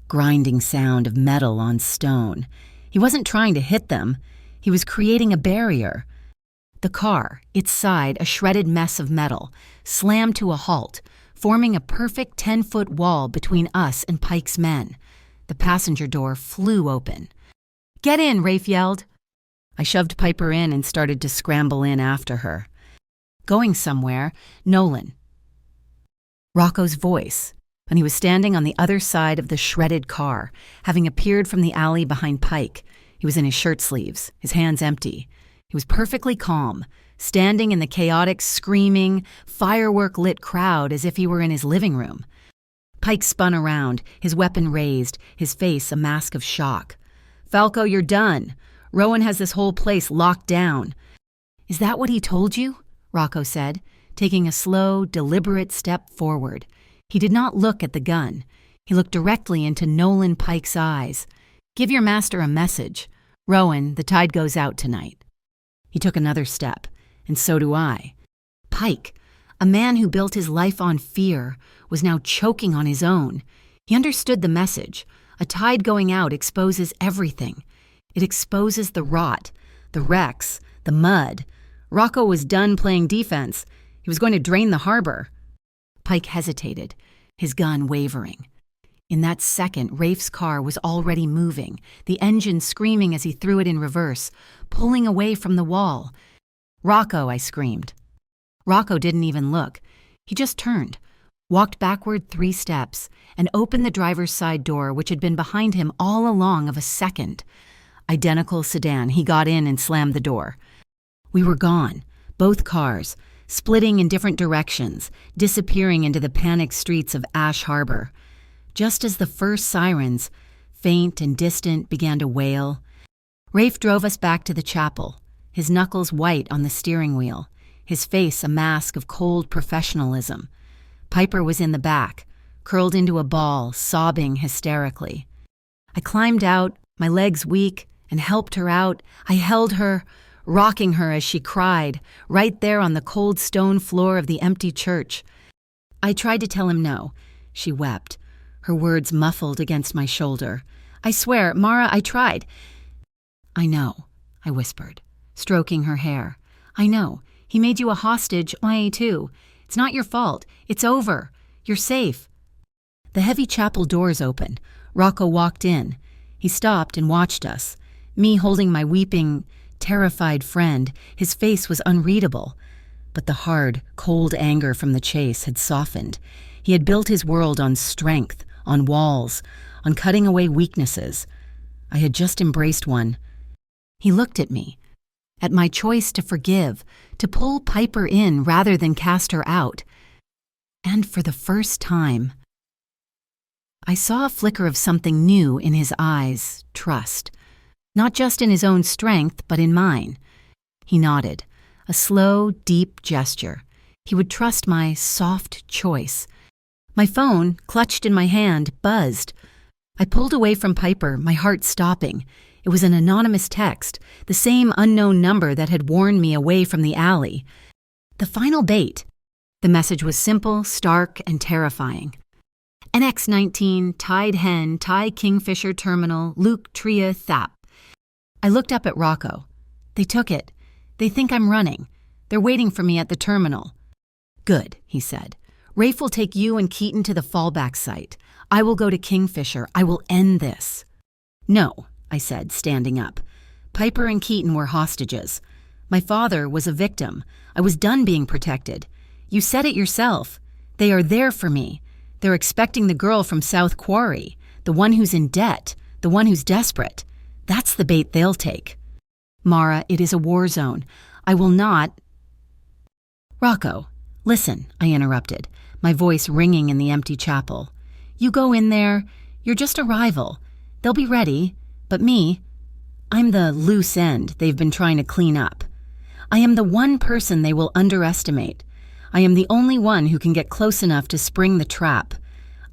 grinding sound of metal on stone. He wasn't trying to hit them. He was creating a barrier. The car, its side a shredded mess of metal, slammed to a halt, forming a perfect 10-foot wall between us and Pike's men. The passenger door flew open. "Get in," Rafe yelled. I shoved Piper in and started to scramble in after her. Going somewhere, Nolan. Rocco's voice, and he was standing on the other side of the shredded car, having appeared from the alley behind Pike. He was in his shirt sleeves, his hands empty. He was perfectly calm, standing in the chaotic, screaming, firework-lit crowd as if he were in his living room. Pike spun around, his weapon raised, his face a mask of shock. "Falco, you're done. Rowan has this whole place locked down." "Is that what he told you?" Rocco said, taking a slow, deliberate step forward. He did not look at the gun. He looked directly into Nolan Pike's eyes. "Give your master a message. Rowan, the tide goes out tonight." He took another step, and so do I. Pike, a man who built his life on fear, was now choking on his own. He understood the message. A tide going out exposes everything. It exposes the rot, the wrecks, the mud. Rocco was done playing defense. He was going to drain the harbor. Pike hesitated, his gun wavering. In that second, Rafe's car was already moving, the engine screaming as he threw it in reverse, pulling away from the wall. "Rocco," I screamed. Rocco didn't even look. He just turned, walked backward 3 steps, and opened the driver's side door, which had been behind him all along of a second. Identical sedan. He got in and slammed the door. We were gone, both cars, splitting in different directions, disappearing into the panicked streets of Ash Harbor. Just as the first sirens, faint and distant, began to wail, Rafe drove us back to the chapel, his knuckles white on the steering wheel, his face a mask of cold professionalism. Piper was in the back, curled into a ball, sobbing hysterically. I climbed out, my legs weak, and helped her out. I held her, rocking her as she cried, right there on the cold stone floor of the empty church. I tried to tell him no. She wept, her words muffled against my shoulder. "I swear, Mara, I tried." "I know," I whispered, stroking her hair. "I know. He made you a hostage, I too. It's not your fault. It's over. You're safe." The heavy chapel doors opened. Rocco walked in. He stopped and watched us. Me holding my weeping, terrified friend, his face was unreadable. But the hard, cold anger from the chase had softened. He had built his world on strength, on walls, on cutting away weaknesses. I had just embraced one. He looked at me, at my choice to forgive, to pull Piper in rather than cast her out. And for the first time, I saw a flicker of something new in his eyes, trust. Not just in his own strength, but in mine. He nodded, a slow, deep gesture. He would trust my soft choice. My phone, clutched in my hand, buzzed. I pulled away from Piper, my heart stopping. It was an anonymous text, the same unknown number that had warned me away from the alley. The final bait. The message was simple, stark, and terrifying. NX-19, Tide Hen, Thai Kingfisher Terminal, Luke Tria Thap. I looked up at Rocco. "They took it. They think I'm running. They're waiting for me at the terminal." "Good," he said. "Rafe will take you and Keaton to the fallback site. I will go to Kingfisher. I will end this." "No," I said, standing up. "Piper and Keaton were hostages. My father was a victim. I was done being protected. You said it yourself. They are there for me. They're expecting the girl from South Quarry, the one who's in debt, the one who's desperate. That's the bait they'll take. Mara, it is a war zone. I will not—" "Rocco, listen," I interrupted, my voice ringing in the empty chapel. "You go in there. You're just a rival. They'll be ready. But me, I'm the loose end they've been trying to clean up. I am the one person they will underestimate. I am the only one who can get close enough to spring the trap.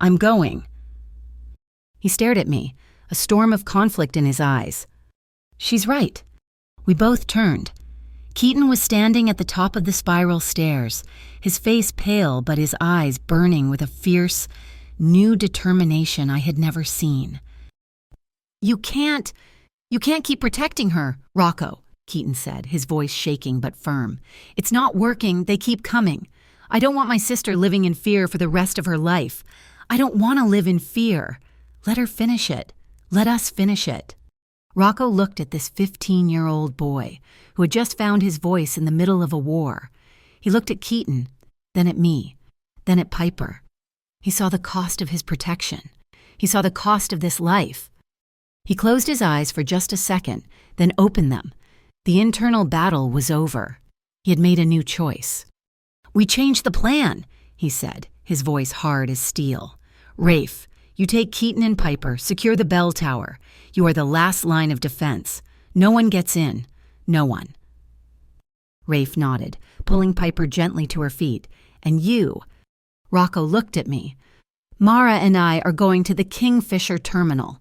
I'm going." He stared at me, a storm of conflict in his eyes. She's right. We both turned. Keaton was standing at the top of the spiral stairs, his face pale but his eyes burning with a fierce, new determination I had never seen. You can't keep protecting her, Rocco," Keaton said, his voice shaking but firm. "It's not working, they keep coming. I don't want my sister living in fear for the rest of her life. I don't want to live in fear. Let her finish it. Let us finish it." Rocco looked at this 15-year-old boy who had just found his voice in the middle of a war. He looked at Keaton, then at me, then at Piper. He saw the cost of his protection. He saw the cost of this life. He closed his eyes for just a second, then opened them. The internal battle was over. He had made a new choice. "We changed the plan," he said, his voice hard as steel. "Rafe, you take Keaton and Piper, secure the bell tower. You are the last line of defense. No one gets in. No one." Rafe nodded, pulling Piper gently to her feet. "And you?" Rocco looked at me. "Mara and I are going to the Kingfisher terminal."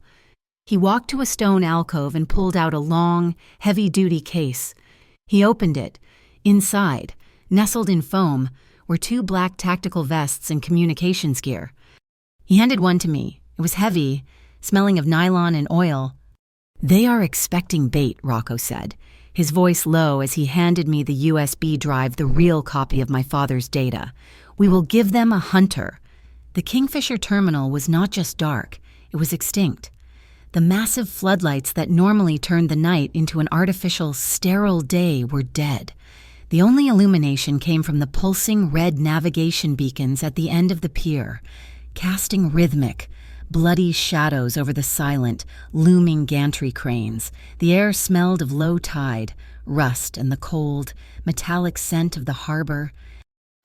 He walked to a stone alcove and pulled out a long, heavy-duty case. He opened it. Inside, nestled in foam, were 2 black tactical vests and communications gear. He handed one to me. It was heavy, smelling of nylon and oil. "They are expecting bait," Rocco said, his voice low as he handed me the USB drive, the real copy of my father's data. "We will give them a hunter." The Kingfisher terminal was not just dark, it was extinct. The massive floodlights that normally turned the night into an artificial, sterile day were dead. The only illumination came from the pulsing red navigation beacons at the end of the pier, casting rhythmic, bloody shadows over the silent, looming gantry cranes. The air smelled of low tide, rust, and the cold, metallic scent of the harbor.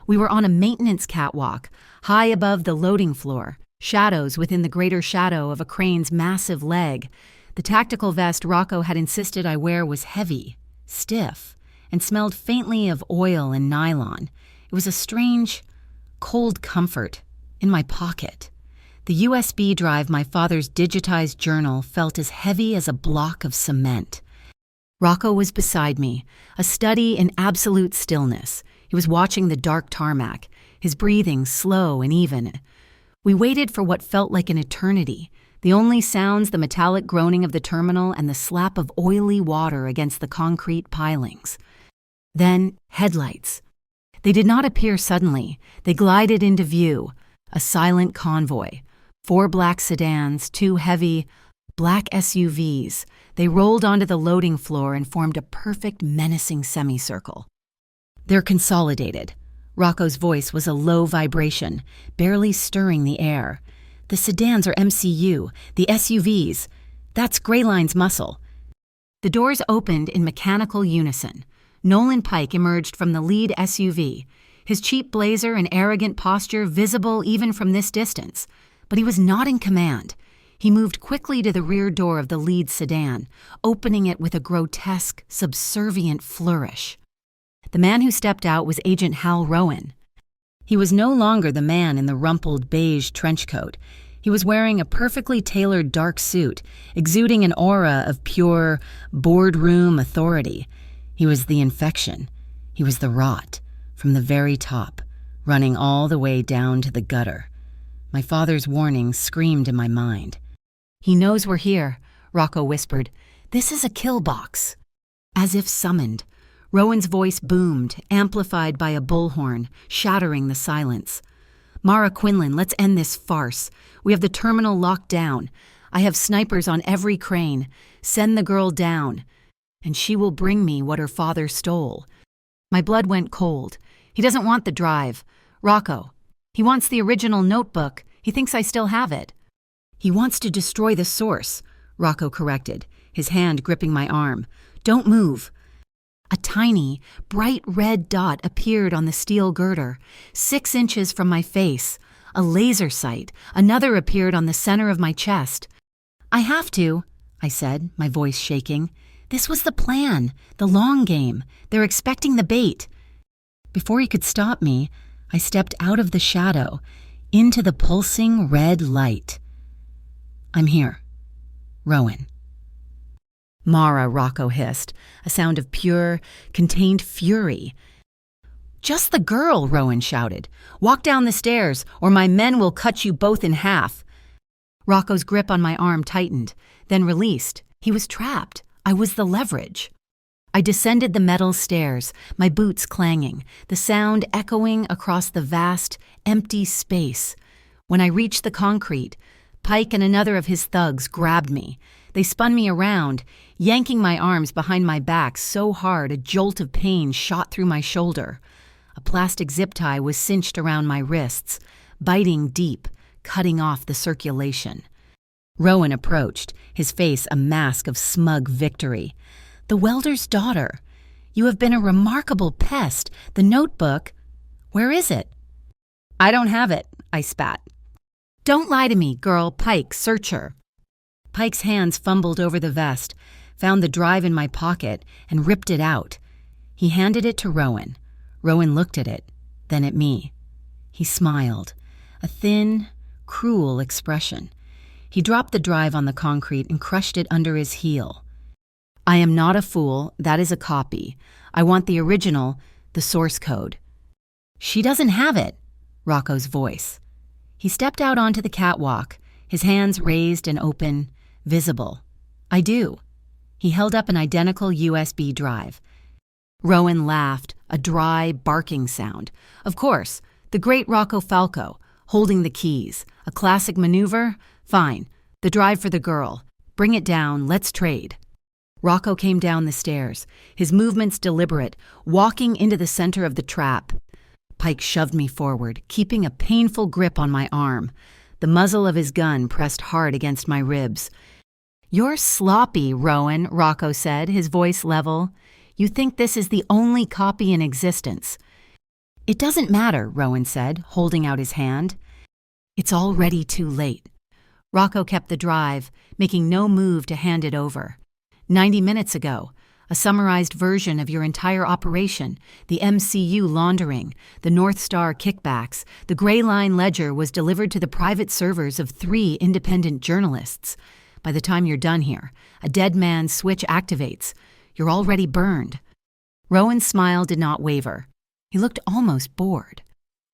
We were on a maintenance catwalk, high above the loading floor, shadows within the greater shadow of a crane's massive leg. The tactical vest Rocco had insisted I wear was heavy, stiff, and smelled faintly of oil and nylon. It was a strange, cold comfort in my pocket. The USB drive my father's digitized journal felt as heavy as a block of cement. Rocco was beside me, a study in absolute stillness. He was watching the dark tarmac, his breathing slow and even. We waited for what felt like an eternity, the only sounds the metallic groaning of the terminal and the slap of oily water against the concrete pilings. Then, headlights. They did not appear suddenly. They glided into view, a silent convoy. 4 black sedans, 2 heavy, black SUVs. They rolled onto the loading floor and formed a perfect, menacing semicircle. "They're consolidated." Rocco's voice was a low vibration, barely stirring the air. "The sedans are MCU, the SUVs. That's Greyline's muscle." The doors opened in mechanical unison. Nolan Pike emerged from the lead SUV, his cheap blazer and arrogant posture visible even from this distance. But he was not in command. He moved quickly to the rear door of the lead sedan, opening it with a grotesque, subservient flourish. The man who stepped out was Agent Hal Rowan. He was no longer the man in the rumpled beige trench coat. He was wearing a perfectly tailored dark suit, exuding an aura of pure, boardroom authority. He was the infection. He was the rot, from the very top, running all the way down to the gutter. My father's warning screamed in my mind. "He knows we're here," Rocco whispered. "This is a kill box." As if summoned, Rowan's voice boomed, amplified by a bullhorn, shattering the silence. "Mara Quinlan, let's end this farce. We have the terminal locked down. I have snipers on every crane. Send the girl down, and she will bring me what her father stole." My blood went cold. "He doesn't want the drive. Rocco, he wants the original notebook. He thinks I still have it." "He wants to destroy the source," Rocco corrected, his hand gripping my arm. "Don't move." A tiny, bright red dot appeared on the steel girder, 6 inches from my face. A laser sight. Another appeared on the center of my chest. "I have to," I said, my voice shaking. "This was the plan, the long game. They're expecting the bait." Before he could stop me, I stepped out of the shadow, into the pulsing red light. "I'm here. Rowan." Mara, Rocco hissed, a sound of pure, contained fury. "Just the girl," Rowan shouted. "Walk down the stairs, or my men will cut you both in half." Rocco's grip on my arm tightened, then released. He was trapped. I was the leverage. I descended the metal stairs, my boots clanging, the sound echoing across the vast, empty space. When I reached the concrete, Pike and another of his thugs grabbed me. They spun me around, yanking my arms behind my back so hard a jolt of pain shot through my shoulder. A plastic zip tie was cinched around my wrists, biting deep, cutting off the circulation. Rowan approached, his face a mask of smug victory. "The welder's daughter. You have been a remarkable pest. The notebook. Where is it?" "I don't have it," I spat. "Don't lie to me, girl. Pike, search her." Pike's hands fumbled over the vest, found the drive in my pocket, and ripped it out. He handed it to Rowan. Rowan looked at it, then at me. He smiled, a thin, cruel expression. He dropped the drive on the concrete and crushed it under his heel. "I am not a fool. That is a copy. I want the original, the source code." "She doesn't have it," Rocco's voice. He stepped out onto the catwalk, his hands raised and open, visible. "I do." He held up an identical USB drive. Rowan laughed, a dry, barking sound. "Of course, the great Rocco Falco, holding the keys. A classic maneuver? Fine. The drive for the girl. Bring it down, let's trade." Rocco came down the stairs, his movements deliberate, walking into the center of the trap. Pike shoved me forward, keeping a painful grip on my arm. The muzzle of his gun pressed hard against my ribs. "You're sloppy, Rowan," Rocco said, his voice level. "You think this is the only copy in existence." "It doesn't matter," Rowan said, holding out his hand. "It's already too late." Rocco kept the drive, making no move to hand it over. 90 minutes ago, a summarized version of your entire operation, the MCU laundering, the North Star kickbacks, the Gray Line ledger was delivered to the private servers of 3 independent journalists. By the time you're done here, a dead man's switch activates. You're already burned. Rowan's smile did not waver. He looked almost bored.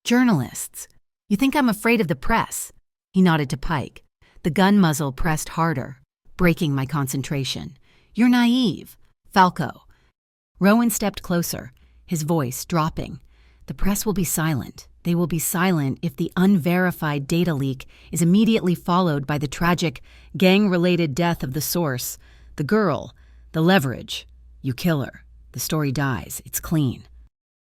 "Journalists. You think I'm afraid of the press?" He nodded to Pike. The gun muzzle pressed harder, breaking my concentration. "You're naive. Falco." Rowan stepped closer, his voice dropping. "The press will be silent. They will be silent if the unverified data leak is immediately followed by the tragic, gang-related death of the source, the girl, the leverage. You kill her. The story dies. It's clean."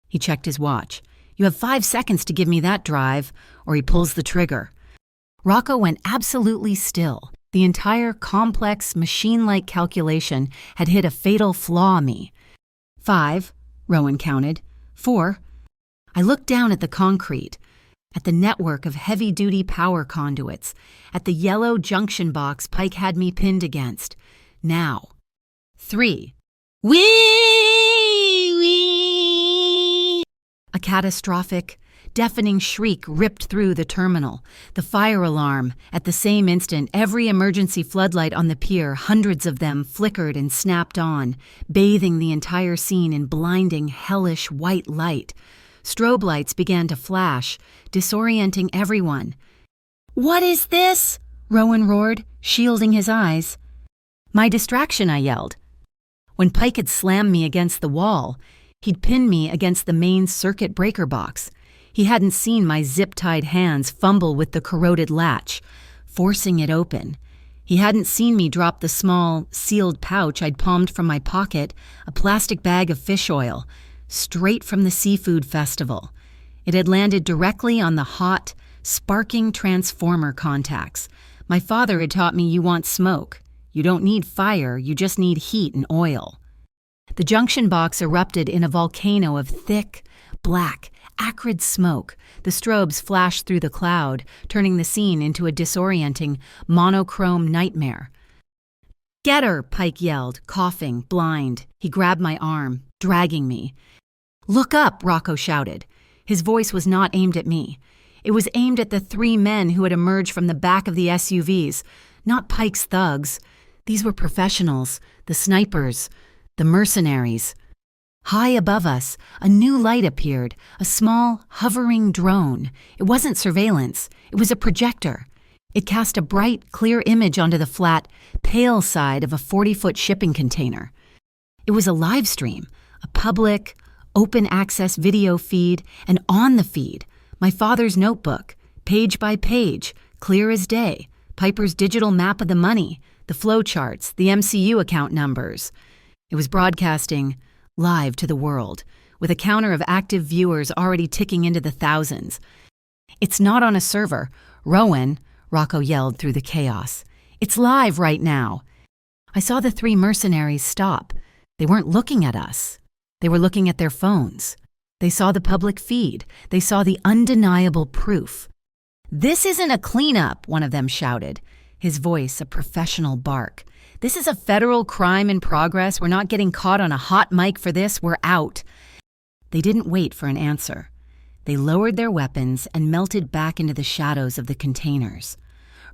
He checked his watch. "You have 5 seconds to give me that drive, or he pulls the trigger." Rocco went absolutely still. The entire complex, machine-like calculation had hit a fatal flaw in me. 5, Rowan counted. 4. I looked down at the concrete, at the network of heavy-duty power conduits, at the yellow junction box Pike had me pinned against. Now. 3. Wee! Wee! A catastrophic, deafening shriek ripped through the terminal. The fire alarm. At the same instant, every emergency floodlight on the pier, hundreds of them, flickered and snapped on, bathing the entire scene in blinding, hellish white light. Strobe lights began to flash, disorienting everyone. "What is this?" Rowan roared, shielding his eyes. "My distraction," I yelled. When Pike had slammed me against the wall, he'd pinned me against the main circuit breaker box. He hadn't seen my zip-tied hands fumble with the corroded latch, forcing it open. He hadn't seen me drop the small, sealed pouch I'd palmed from my pocket, a plastic bag of fish oil, straight from the seafood festival. It had landed directly on the hot, sparking transformer contacts. My father had taught me you want smoke. You don't need fire, you just need heat and oil. The junction box erupted in a volcano of thick, black, acrid smoke. The strobes flashed through the cloud, turning the scene into a disorienting, monochrome nightmare. "Get her!" Pike yelled, coughing, blind. He grabbed my arm, dragging me. "Look up!" Rocco shouted. His voice was not aimed at me. It was aimed at the 3 men who had emerged from the back of the SUVs, not Pike's thugs. These were professionals, the snipers, the mercenaries. High above us, a new light appeared, a small, hovering drone. It wasn't surveillance, it was a projector. It cast a bright, clear image onto the flat, pale side of a 40-foot shipping container. It was a live stream, a public, open-access video feed, and on the feed, my father's notebook, page by page, clear as day, Piper's digital map of the money, the flowcharts, the MCU account numbers. It was broadcasting live to the world, with a counter of active viewers already ticking into the thousands. "It's not on a server. Rowan," Rocco yelled through the chaos. "It's live right now." I saw the three mercenaries stop. They weren't looking at us. They were looking at their phones. They saw the public feed. They saw the undeniable proof. "This isn't a cleanup," one of them shouted, his voice a professional bark. "This is a federal crime in progress. We're not getting caught on a hot mic for this. We're out." They didn't wait for an answer. They lowered their weapons and melted back into the shadows of the containers.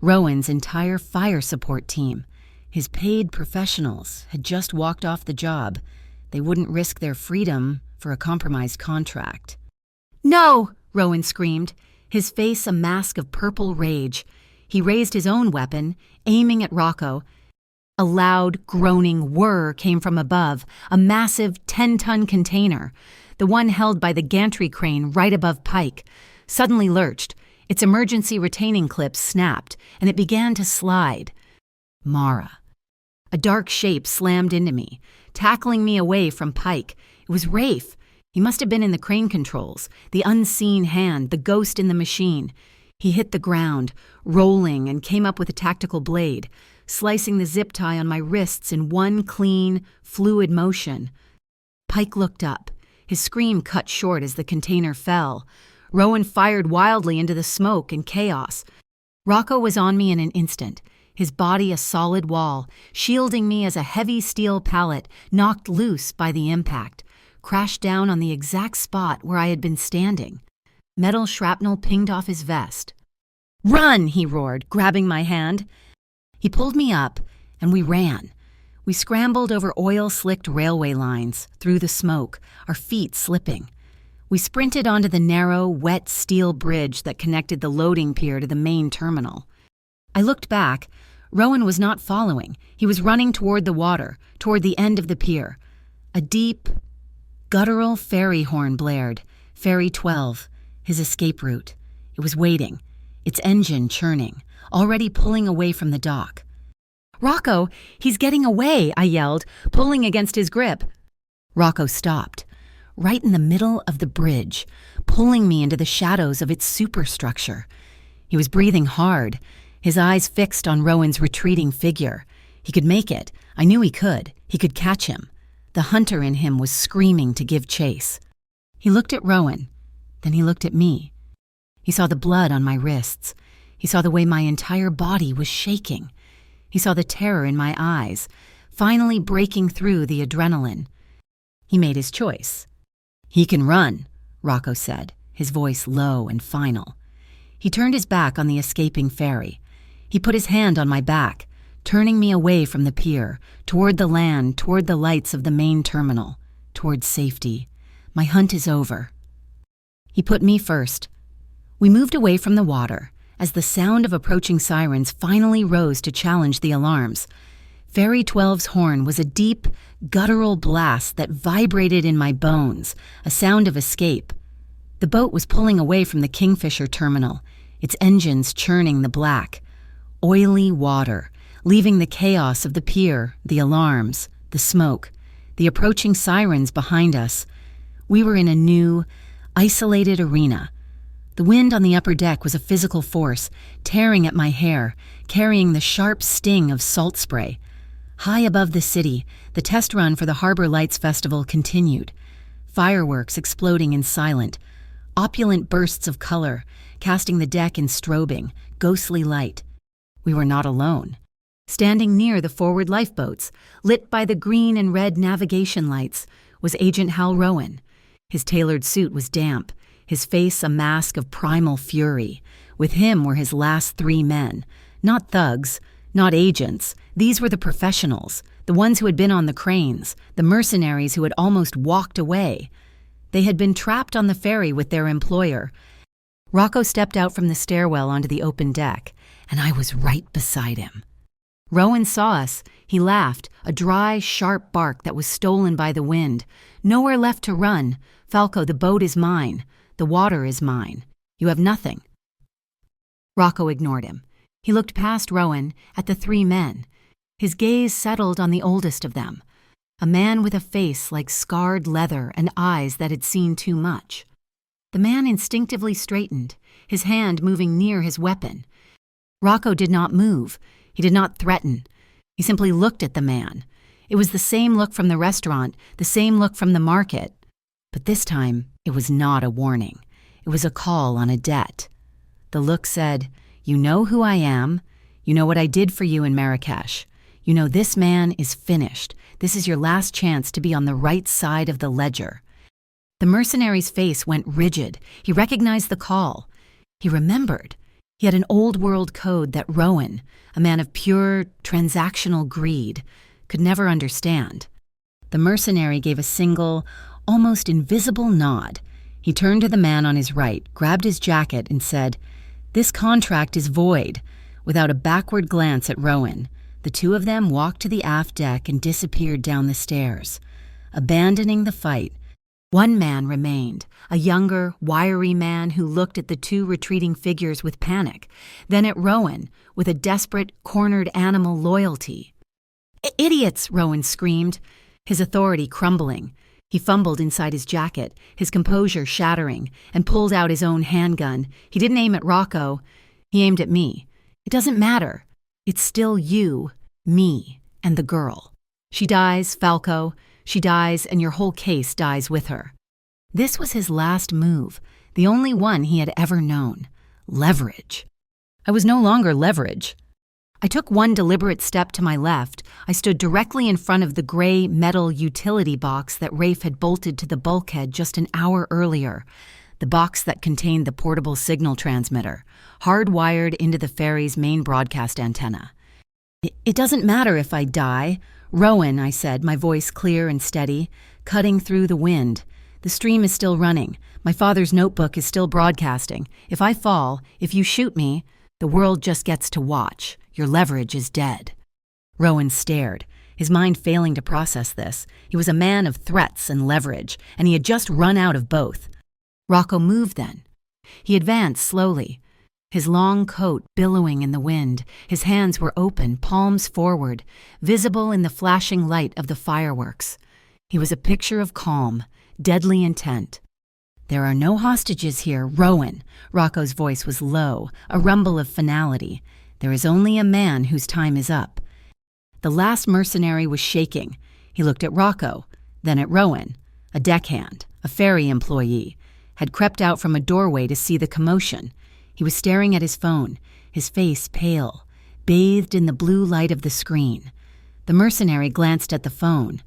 Rowan's entire fire support team, his paid professionals, had just walked off the job. They wouldn't risk their freedom for a compromised contract. "No!" Rowan screamed, his face a mask of purple rage. He raised his own weapon, aiming at Rocco. A loud, groaning whir came from above, a massive 10-ton container, the one held by the gantry crane right above Pike, suddenly lurched. Its emergency retaining clips snapped, and it began to slide. Mara. A dark shape slammed into me, tackling me away from Pike. It was Rafe. He must have been in the crane controls, the unseen hand, the ghost in the machine. He hit the ground, rolling, and came up with a tactical blade, slicing the zip tie on my wrists in one clean, fluid motion. Pike looked up, his scream cut short as the container fell. Rowan fired wildly into the smoke and chaos. Rocco was on me in an instant, his body a solid wall, shielding me as a heavy steel pallet, knocked loose by the impact, crashed down on the exact spot where I had been standing. Metal shrapnel pinged off his vest. "Run!" he roared, grabbing my hand. He pulled me up, and we ran. We scrambled over oil-slicked railway lines, through the smoke, our feet slipping. We sprinted onto the narrow, wet steel bridge that connected the loading pier to the main terminal. I looked back. Rowan was not following. He was running toward the water, toward the end of the pier. A deep, guttural ferry horn blared. Ferry 12, his escape route. It was waiting, its engine churning, already pulling away from the dock. "Rocco, he's getting away," I yelled, pulling against his grip. Rocco stopped, right in the middle of the bridge, pulling me into the shadows of its superstructure. He was breathing hard, his eyes fixed on Rowan's retreating figure. He could make it. I knew he could. He could catch him. The hunter in him was screaming to give chase. He looked at Rowan, then he looked at me. He saw the blood on my wrists. He saw the way my entire body was shaking. He saw the terror in my eyes, finally breaking through the adrenaline. He made his choice. "He can run," Rocco said, his voice low and final. He turned his back on the escaping ferry. He put his hand on my back, turning me away from the pier, toward the land, toward the lights of the main terminal, toward safety. "My hunt is over." He put me first. We moved away from the water as the sound of approaching sirens finally rose to challenge the alarms. Ferry 12's horn was a deep, guttural blast that vibrated in my bones, a sound of escape. The boat was pulling away from the Kingfisher terminal, its engines churning the black, oily water, leaving the chaos of the pier, the alarms, the smoke, the approaching sirens behind us. We were in a new, isolated arena. The wind on the upper deck was a physical force, tearing at my hair, carrying the sharp sting of salt spray. High above the city, the test run for the Harbor Lights Festival continued. Fireworks exploding in silent, opulent bursts of color, casting the deck in strobing, ghostly light. We were not alone. Standing near the forward lifeboats, lit by the green and red navigation lights, was Agent Hal Rowan. His tailored suit was damp, his face a mask of primal fury. With him were his last 3 men, not thugs, Not agents. These were the professionals, the ones who had been on the cranes, the mercenaries who had almost walked away. They had been trapped on the ferry with their employer. Rocco stepped out from the stairwell onto the open deck, and I was right beside him. Rowan saw us. He laughed, a dry, sharp bark that was stolen by the wind. Nowhere left to run. Falco, the boat is mine. The water is mine. You have nothing. Rocco ignored him. He looked past Rowan at the three men. His gaze settled on the oldest of them, a man with a face like scarred leather and eyes that had seen too much. The man instinctively straightened, his hand moving near his weapon. Rocco did not move. He did not threaten. He simply looked at the man. It was the same look from the restaurant, the same look from the market. But this time, it was not a warning. It was a call on a debt. The look said, "You know who I am. You know what I did for you in Marrakesh. You know this man is finished. This is your last chance to be on the right side of the ledger." The mercenary's face went rigid. He recognized the call. He remembered. He had an old-world code that Rowan, a man of pure, transactional greed, could never understand. The mercenary gave a single, almost invisible nod. He turned to the man on his right, grabbed his jacket, and said, "This contract is void." Without a backward glance at Rowan, the two of them walked to the aft deck and disappeared down the stairs. Abandoning the fight, one man remained, a younger, wiry man who looked at the two retreating figures with panic, then at Rowan with a desperate, cornered animal loyalty. "Idiots!" Rowan screamed, his authority crumbling. He fumbled inside his jacket, his composure shattering, and pulled out his own handgun. He didn't aim at Rocco. He aimed at me. "It doesn't matter. It's still you, me, and the girl. She dies, Falco. She dies, and your whole case dies with her." This was his last move, the only one he had ever known. Leverage. I was no longer leverage. I took one deliberate step to my left. I stood directly in front of the gray metal utility box that Rafe had bolted to the bulkhead just an hour earlier, the box that contained the portable signal transmitter, hardwired into the ferry's main broadcast antenna. It doesn't matter if I die. "Rowan," I said, my voice clear and steady, cutting through the wind. "The stream is still running. My father's notebook is still broadcasting. If I fall, if you shoot me, the world just gets to watch. Your leverage is dead." Rowan stared, his mind failing to process this. He was a man of threats and leverage, and he had just run out of both. Rocco moved then. He advanced slowly, his long coat billowing in the wind. His hands were open, palms forward, visible in the flashing light of the fireworks. He was a picture of calm, deadly intent. "There are no hostages here, Rowan." Rocco's voice was low, a rumble of finality. "There is only a man whose time is up." The last mercenary was shaking. He looked at Rocco, then at Rowan. A deckhand, a ferry employee, had crept out from a doorway to see the commotion. He was staring at his phone, his face pale, bathed in the blue light of the screen. The mercenary glanced at the phone.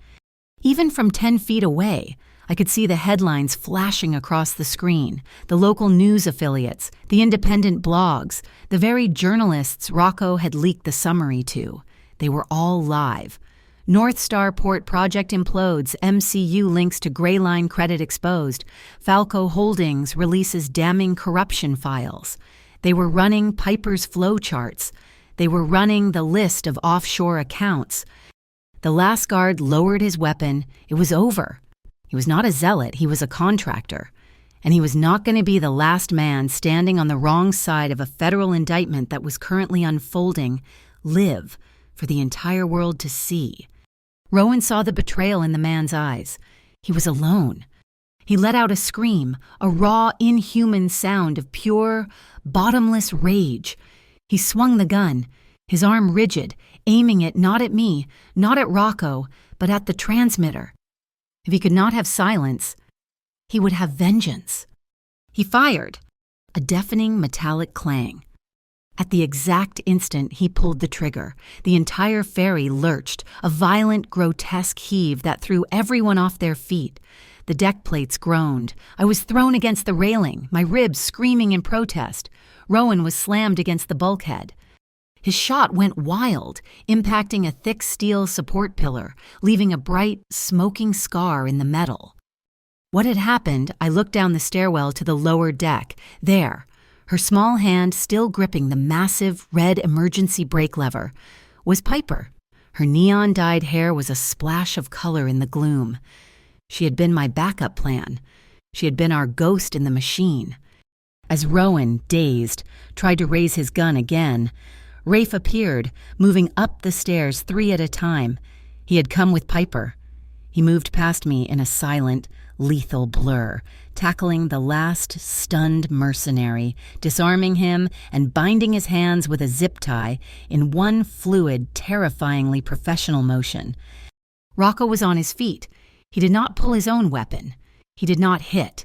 Even from 10 feet away, I could see the headlines flashing across the screen, the local news affiliates, the independent blogs, the very journalists Rocco had leaked the summary to. They were all live. North Star Port Project implodes, MCU links to Gray Line credit exposed, Falco Holdings releases damning corruption files. They were running Piper's flowcharts. They were running the list of offshore accounts. The last guard lowered his weapon. It was over. He was not a zealot, he was a contractor. And he was not going to be the last man standing on the wrong side of a federal indictment that was currently unfolding, live, for the entire world to see. Rowan saw the betrayal in the man's eyes. He was alone. He let out a scream, a raw, inhuman sound of pure, bottomless rage. He swung the gun, his arm rigid, aiming it not at me, not at Rocco, but at the transmitter. If he could not have silence, he would have vengeance. He fired, a deafening metallic clang. At the exact instant he pulled the trigger, the entire ferry lurched, a violent, grotesque heave that threw everyone off their feet. The deck plates groaned. I was thrown against the railing, my ribs screaming in protest. Rowan was slammed against the bulkhead. His shot went wild, impacting a thick steel support pillar, leaving a bright, smoking scar in the metal. What had happened, I looked down the stairwell to the lower deck. There, her small hand still gripping the massive red emergency brake lever, was Piper. Her neon-dyed hair was a splash of color in the gloom. She had been my backup plan. She had been our ghost in the machine. As Rowan, dazed, tried to raise his gun again, Rafe appeared, moving up the stairs 3 at a time. He had come with Piper. He moved past me in a silent, lethal blur, tackling the last stunned mercenary, disarming him and binding his hands with a zip tie in one fluid, terrifyingly professional motion. Rocco was on his feet. He did not pull his own weapon. He did not hit.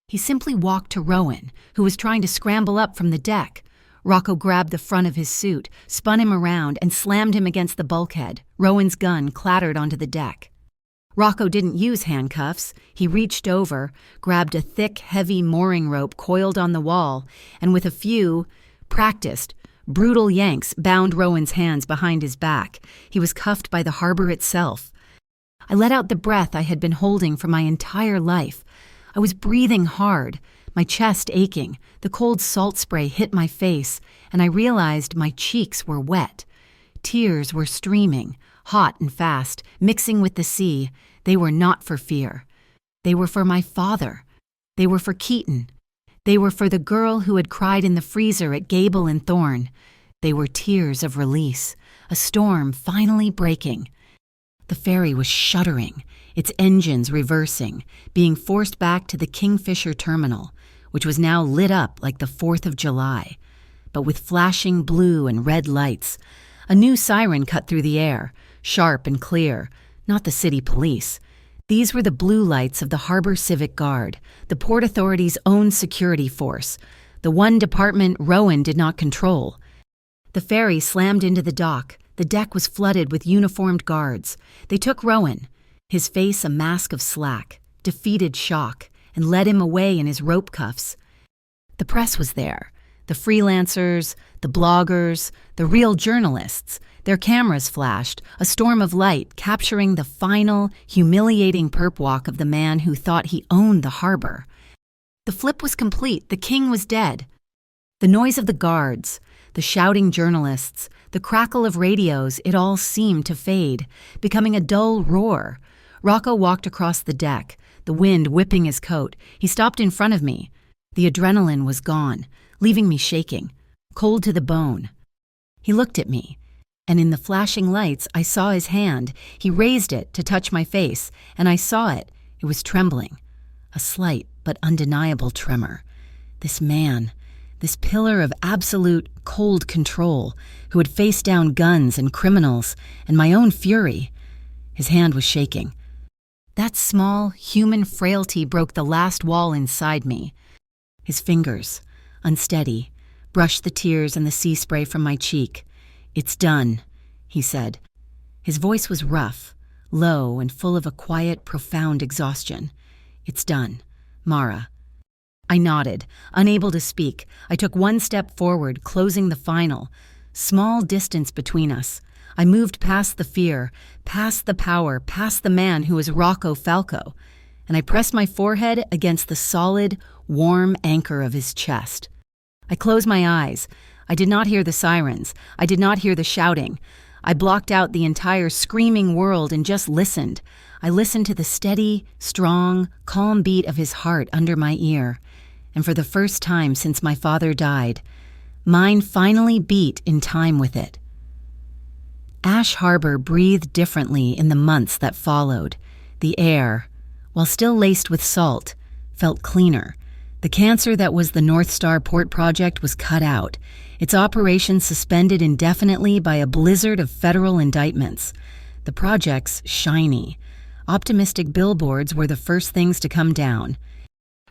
He simply walked to Rowan, who was trying to scramble up from the deck. Rocco grabbed the front of his suit, spun him around, and slammed him against the bulkhead. Rowan's gun clattered onto the deck. Rocco didn't use handcuffs. He reached over, grabbed a thick, heavy mooring rope coiled on the wall, and with a few, practiced, brutal yanks bound Rowan's hands behind his back. He was cuffed by the harbor itself. I let out the breath I had been holding for my entire life. I was breathing hard, my chest aching. The cold salt spray hit my face, and I realized my cheeks were wet. Tears were streaming, hot and fast, mixing with the sea. They were not for fear. They were for my father. They were for Keaton. They were for the girl who had cried in the freezer at Gable and Thorne. They were tears of release, a storm finally breaking. The ferry was shuddering, its engines reversing, being forced back to the Kingfisher terminal, which was now lit up like the 4th of July, but with flashing blue and red lights. A new siren cut through the air, sharp and clear, not the city police. These were the blue lights of the Harbor Civic Guard, the Port Authority's own security force, the one department Rowan did not control. The ferry slammed into the dock. The deck was flooded with uniformed guards. They took Rowan, his face a mask of slack, defeated shock, and led him away in his rope cuffs. The press was there. The freelancers, the bloggers, the real journalists. Their cameras flashed, a storm of light capturing the final, humiliating perp walk of the man who thought he owned the harbor. The flip was complete. The king was dead. The noise of the guards, the shouting journalists, the crackle of radios, it all seemed to fade, becoming a dull roar. Rocco walked across the deck, the wind whipping his coat. He stopped in front of me. The adrenaline was gone, leaving me shaking, cold to the bone. He looked at me, and in the flashing lights, I saw his hand. He raised it to touch my face, and I saw it. It was trembling, a slight but undeniable tremor. This man, this pillar of absolute cold control, who had faced down guns and criminals and my own fury. His hand was shaking. That small, human frailty broke the last wall inside me. His fingers, unsteady, brushed the tears and the sea spray from my cheek. "It's done," he said. His voice was rough, low, and full of a quiet, profound exhaustion. "It's done, Mara." I nodded, unable to speak. I took one step forward, closing the final. Small distance between us. I moved past the fear, past the power, past the man who was Rocco Falco, and I pressed my forehead against the solid, warm anchor of his chest. I closed my eyes. I did not hear the sirens. I did not hear the shouting. I blocked out the entire screaming world and just listened. I listened to the steady, strong, calm beat of his heart under my ear. And for the first time since my father died, mine finally beat in time with it. Ash Harbor breathed differently in the months that followed. The air, while still laced with salt, felt cleaner. The cancer that was the North Star Port Project was cut out, its operations suspended indefinitely by a blizzard of federal indictments. The project's shiny, optimistic billboards were the first things to come down.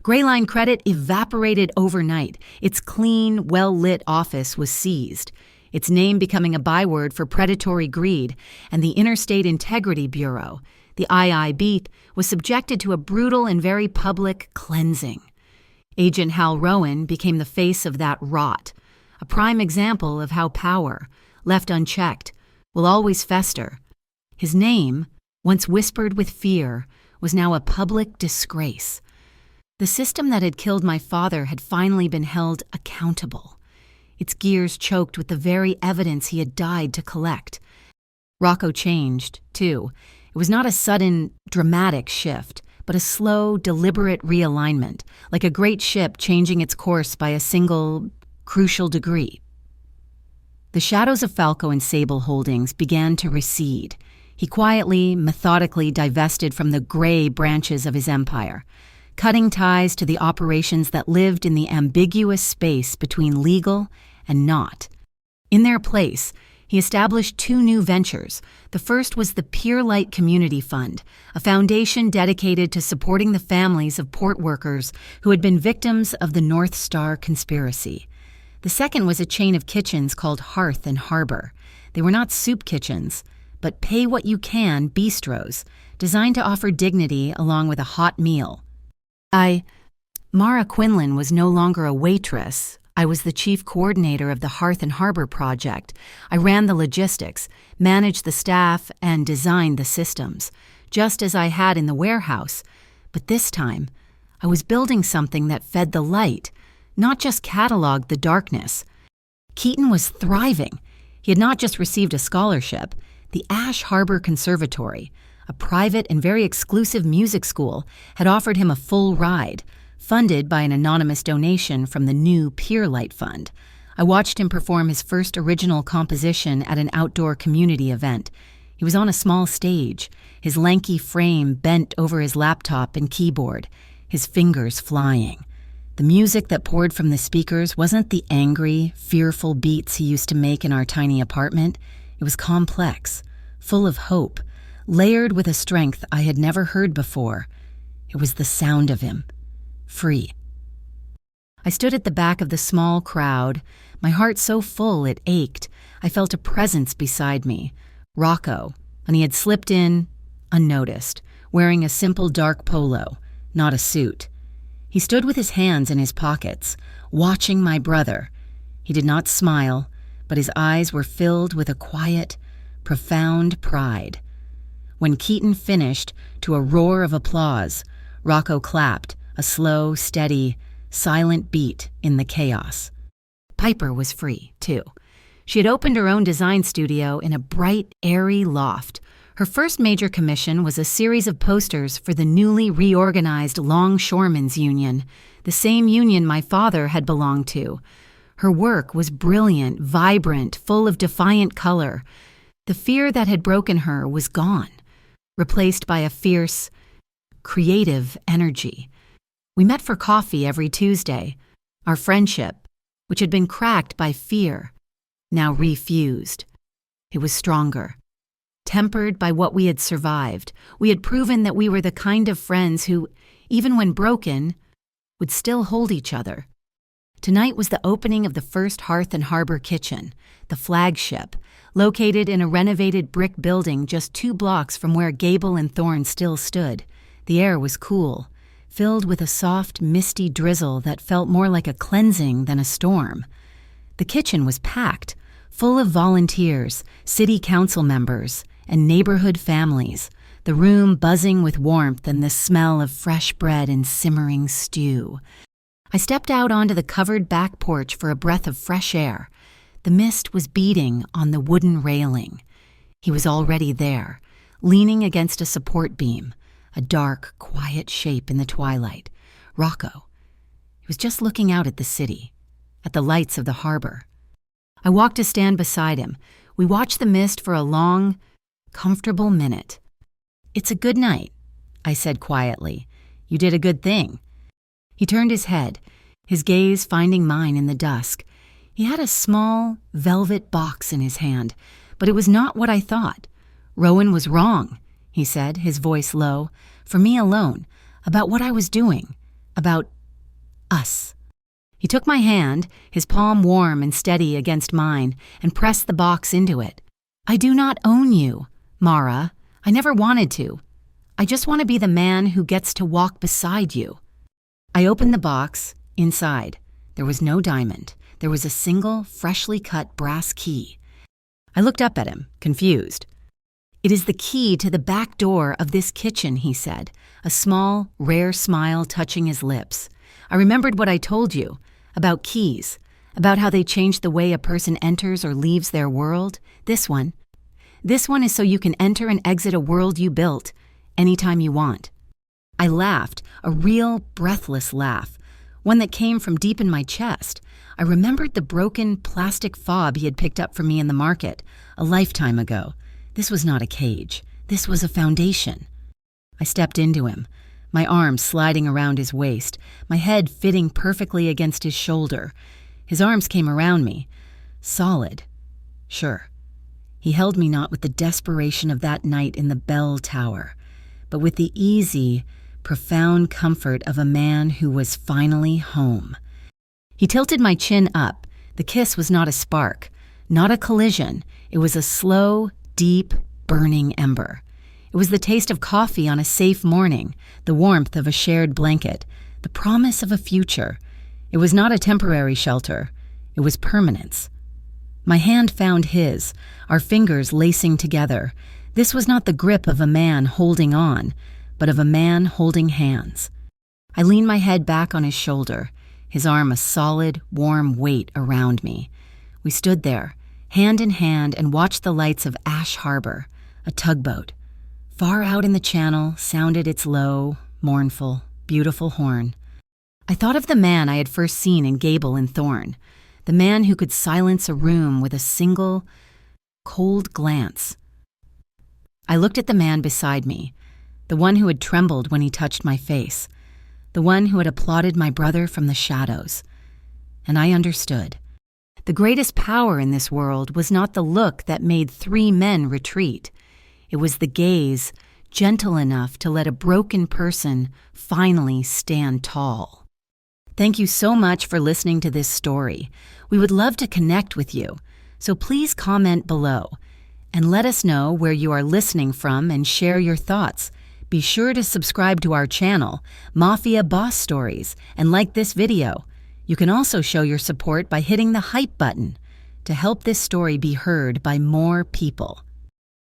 Grayline Credit evaporated overnight. Its clean, well-lit office was seized, its name becoming a byword for predatory greed, and the Interstate Integrity Bureau, the IIB, was subjected to a brutal and very public cleansing. Agent Hal Rowan became the face of that rot, a prime example of how power, left unchecked, will always fester. His name, once whispered with fear, was now a public disgrace. The system that had killed my father had finally been held accountable. Its gears choked with the very evidence he had died to collect. Rocco changed, too. It was not a sudden, dramatic shift, but a slow, deliberate realignment, like a great ship changing its course by a single, crucial degree. The shadows of Falco and Sable Holdings began to recede. He quietly, methodically divested from the gray branches of his empire, cutting ties to the operations that lived in the ambiguous space between legal and not. In their place, he established two new ventures. The first was the Pure Light Community Fund, a foundation dedicated to supporting the families of port workers who had been victims of the North Star conspiracy. The second was a chain of kitchens called Hearth and Harbor. They were not soup kitchens, but pay-what-you-can bistros, designed to offer dignity along with a hot meal. Mara Quinlan was no longer a waitress. I was the chief coordinator of the Hearth and Harbor project. I ran the logistics, managed the staff, and designed the systems, just as I had in the warehouse. But this time, I was building something that fed the light, not just cataloged the darkness. Keaton was thriving. He had not just received a scholarship. The Ash Harbor Conservatory, a private and very exclusive music school, had offered him a full ride, funded by an anonymous donation from the new Pure Light Fund. I watched him perform his first original composition at an outdoor community event. He was on a small stage, his lanky frame bent over his laptop and keyboard, his fingers flying. The music that poured from the speakers wasn't the angry, fearful beats he used to make in our tiny apartment. It was complex, full of hope, layered with a strength I had never heard before. It was the sound of him, free. I stood at the back of the small crowd, my heart so full it ached. I felt a presence beside me, Rocco, and he had slipped in, unnoticed, wearing a simple dark polo, not a suit. He stood with his hands in his pockets, watching my brother. He did not smile, but his eyes were filled with a quiet, profound pride. When Keaton finished, to a roar of applause, Rocco clapped, a slow, steady, silent beat in the chaos. Piper was free, too. She had opened her own design studio in a bright, airy loft. Her first major commission was a series of posters for the newly reorganized Longshoremen's Union, the same union my father had belonged to. Her work was brilliant, vibrant, full of defiant color. The fear that had broken her was gone, replaced by a fierce, creative energy. We met for coffee every Tuesday. Our friendship, which had been cracked by fear, now refused. It was stronger. Tempered by what we had survived, we had proven that we were the kind of friends who, even when broken, would still hold each other. Tonight was the opening of the first Hearth and Harbor kitchen, the flagship, located in a renovated brick building just 2 blocks from where Gable and Thorne still stood. The air was cool, filled with a soft, misty drizzle that felt more like a cleansing than a storm. The kitchen was packed, full of volunteers, city council members, and neighborhood families, the room buzzing with warmth and the smell of fresh bread and simmering stew. I stepped out onto the covered back porch for a breath of fresh air. The mist was beating on the wooden railing. He was already there, leaning against a support beam, a dark, quiet shape in the twilight. Rocco. He was just looking out at the city, at the lights of the harbor. I walked to stand beside him. We watched the mist for a long, comfortable minute. "It's a good night," I said quietly. "You did a good thing." He turned his head, his gaze finding mine in the dusk. He had a small, velvet box in his hand, but it was not what I thought. "Rowan was wrong," he said, his voice low, "for me alone, about what I was doing, about us." He took my hand, his palm warm and steady against mine, and pressed the box into it. "I do not own you, Mara. I never wanted to. I just want to be the man who gets to walk beside you." I opened the box. Inside, there was no diamond. There was a single, freshly cut brass key. I looked up at him, confused. "It is the key to the back door of this kitchen," he said, a small, rare smile touching his lips. I remembered what I told you about keys, about how they change the way a person enters or leaves their world. This one is so you can enter and exit a world you built anytime you want. I laughed, a real, breathless laugh, one that came from deep in my chest. I remembered the broken plastic fob he had picked up for me in the market a lifetime ago. This was not a cage. This was a foundation. I stepped into him, my arms sliding around his waist, my head fitting perfectly against his shoulder. His arms came around me, solid. Sure. He held me not with the desperation of that night in the bell tower, but with the easy, profound comfort of a man who was finally home. He tilted my chin up. The kiss was not a spark, not a collision. It was a slow, deep, burning ember. It was the taste of coffee on a safe morning, the warmth of a shared blanket, the promise of a future. It was not a temporary shelter. It was permanence. My hand found his, our fingers lacing together. This was not the grip of a man holding on, but of a man holding hands. I leaned my head back on his shoulder, his arm a solid, warm weight around me. We stood there, hand in hand, and watched the lights of Ash Harbor, a tugboat. Far out in the channel sounded its low, mournful, beautiful horn. I thought of the man I had first seen in Gable and Thorn, the man who could silence a room with a single, cold glance. I looked at the man beside me, the one who had trembled when he touched my face, the one who had applauded my brother from the shadows. And I understood. The greatest power in this world was not the look that made 3 men retreat. It was the gaze, gentle enough to let a broken person finally stand tall. Thank you so much for listening to this story. We would love to connect with you, so please comment below and let us know where you are listening from and share your thoughts. Be sure to subscribe to our channel, Mafia Boss Stories, and like this video. You can also show your support by hitting the hype button to help this story be heard by more people.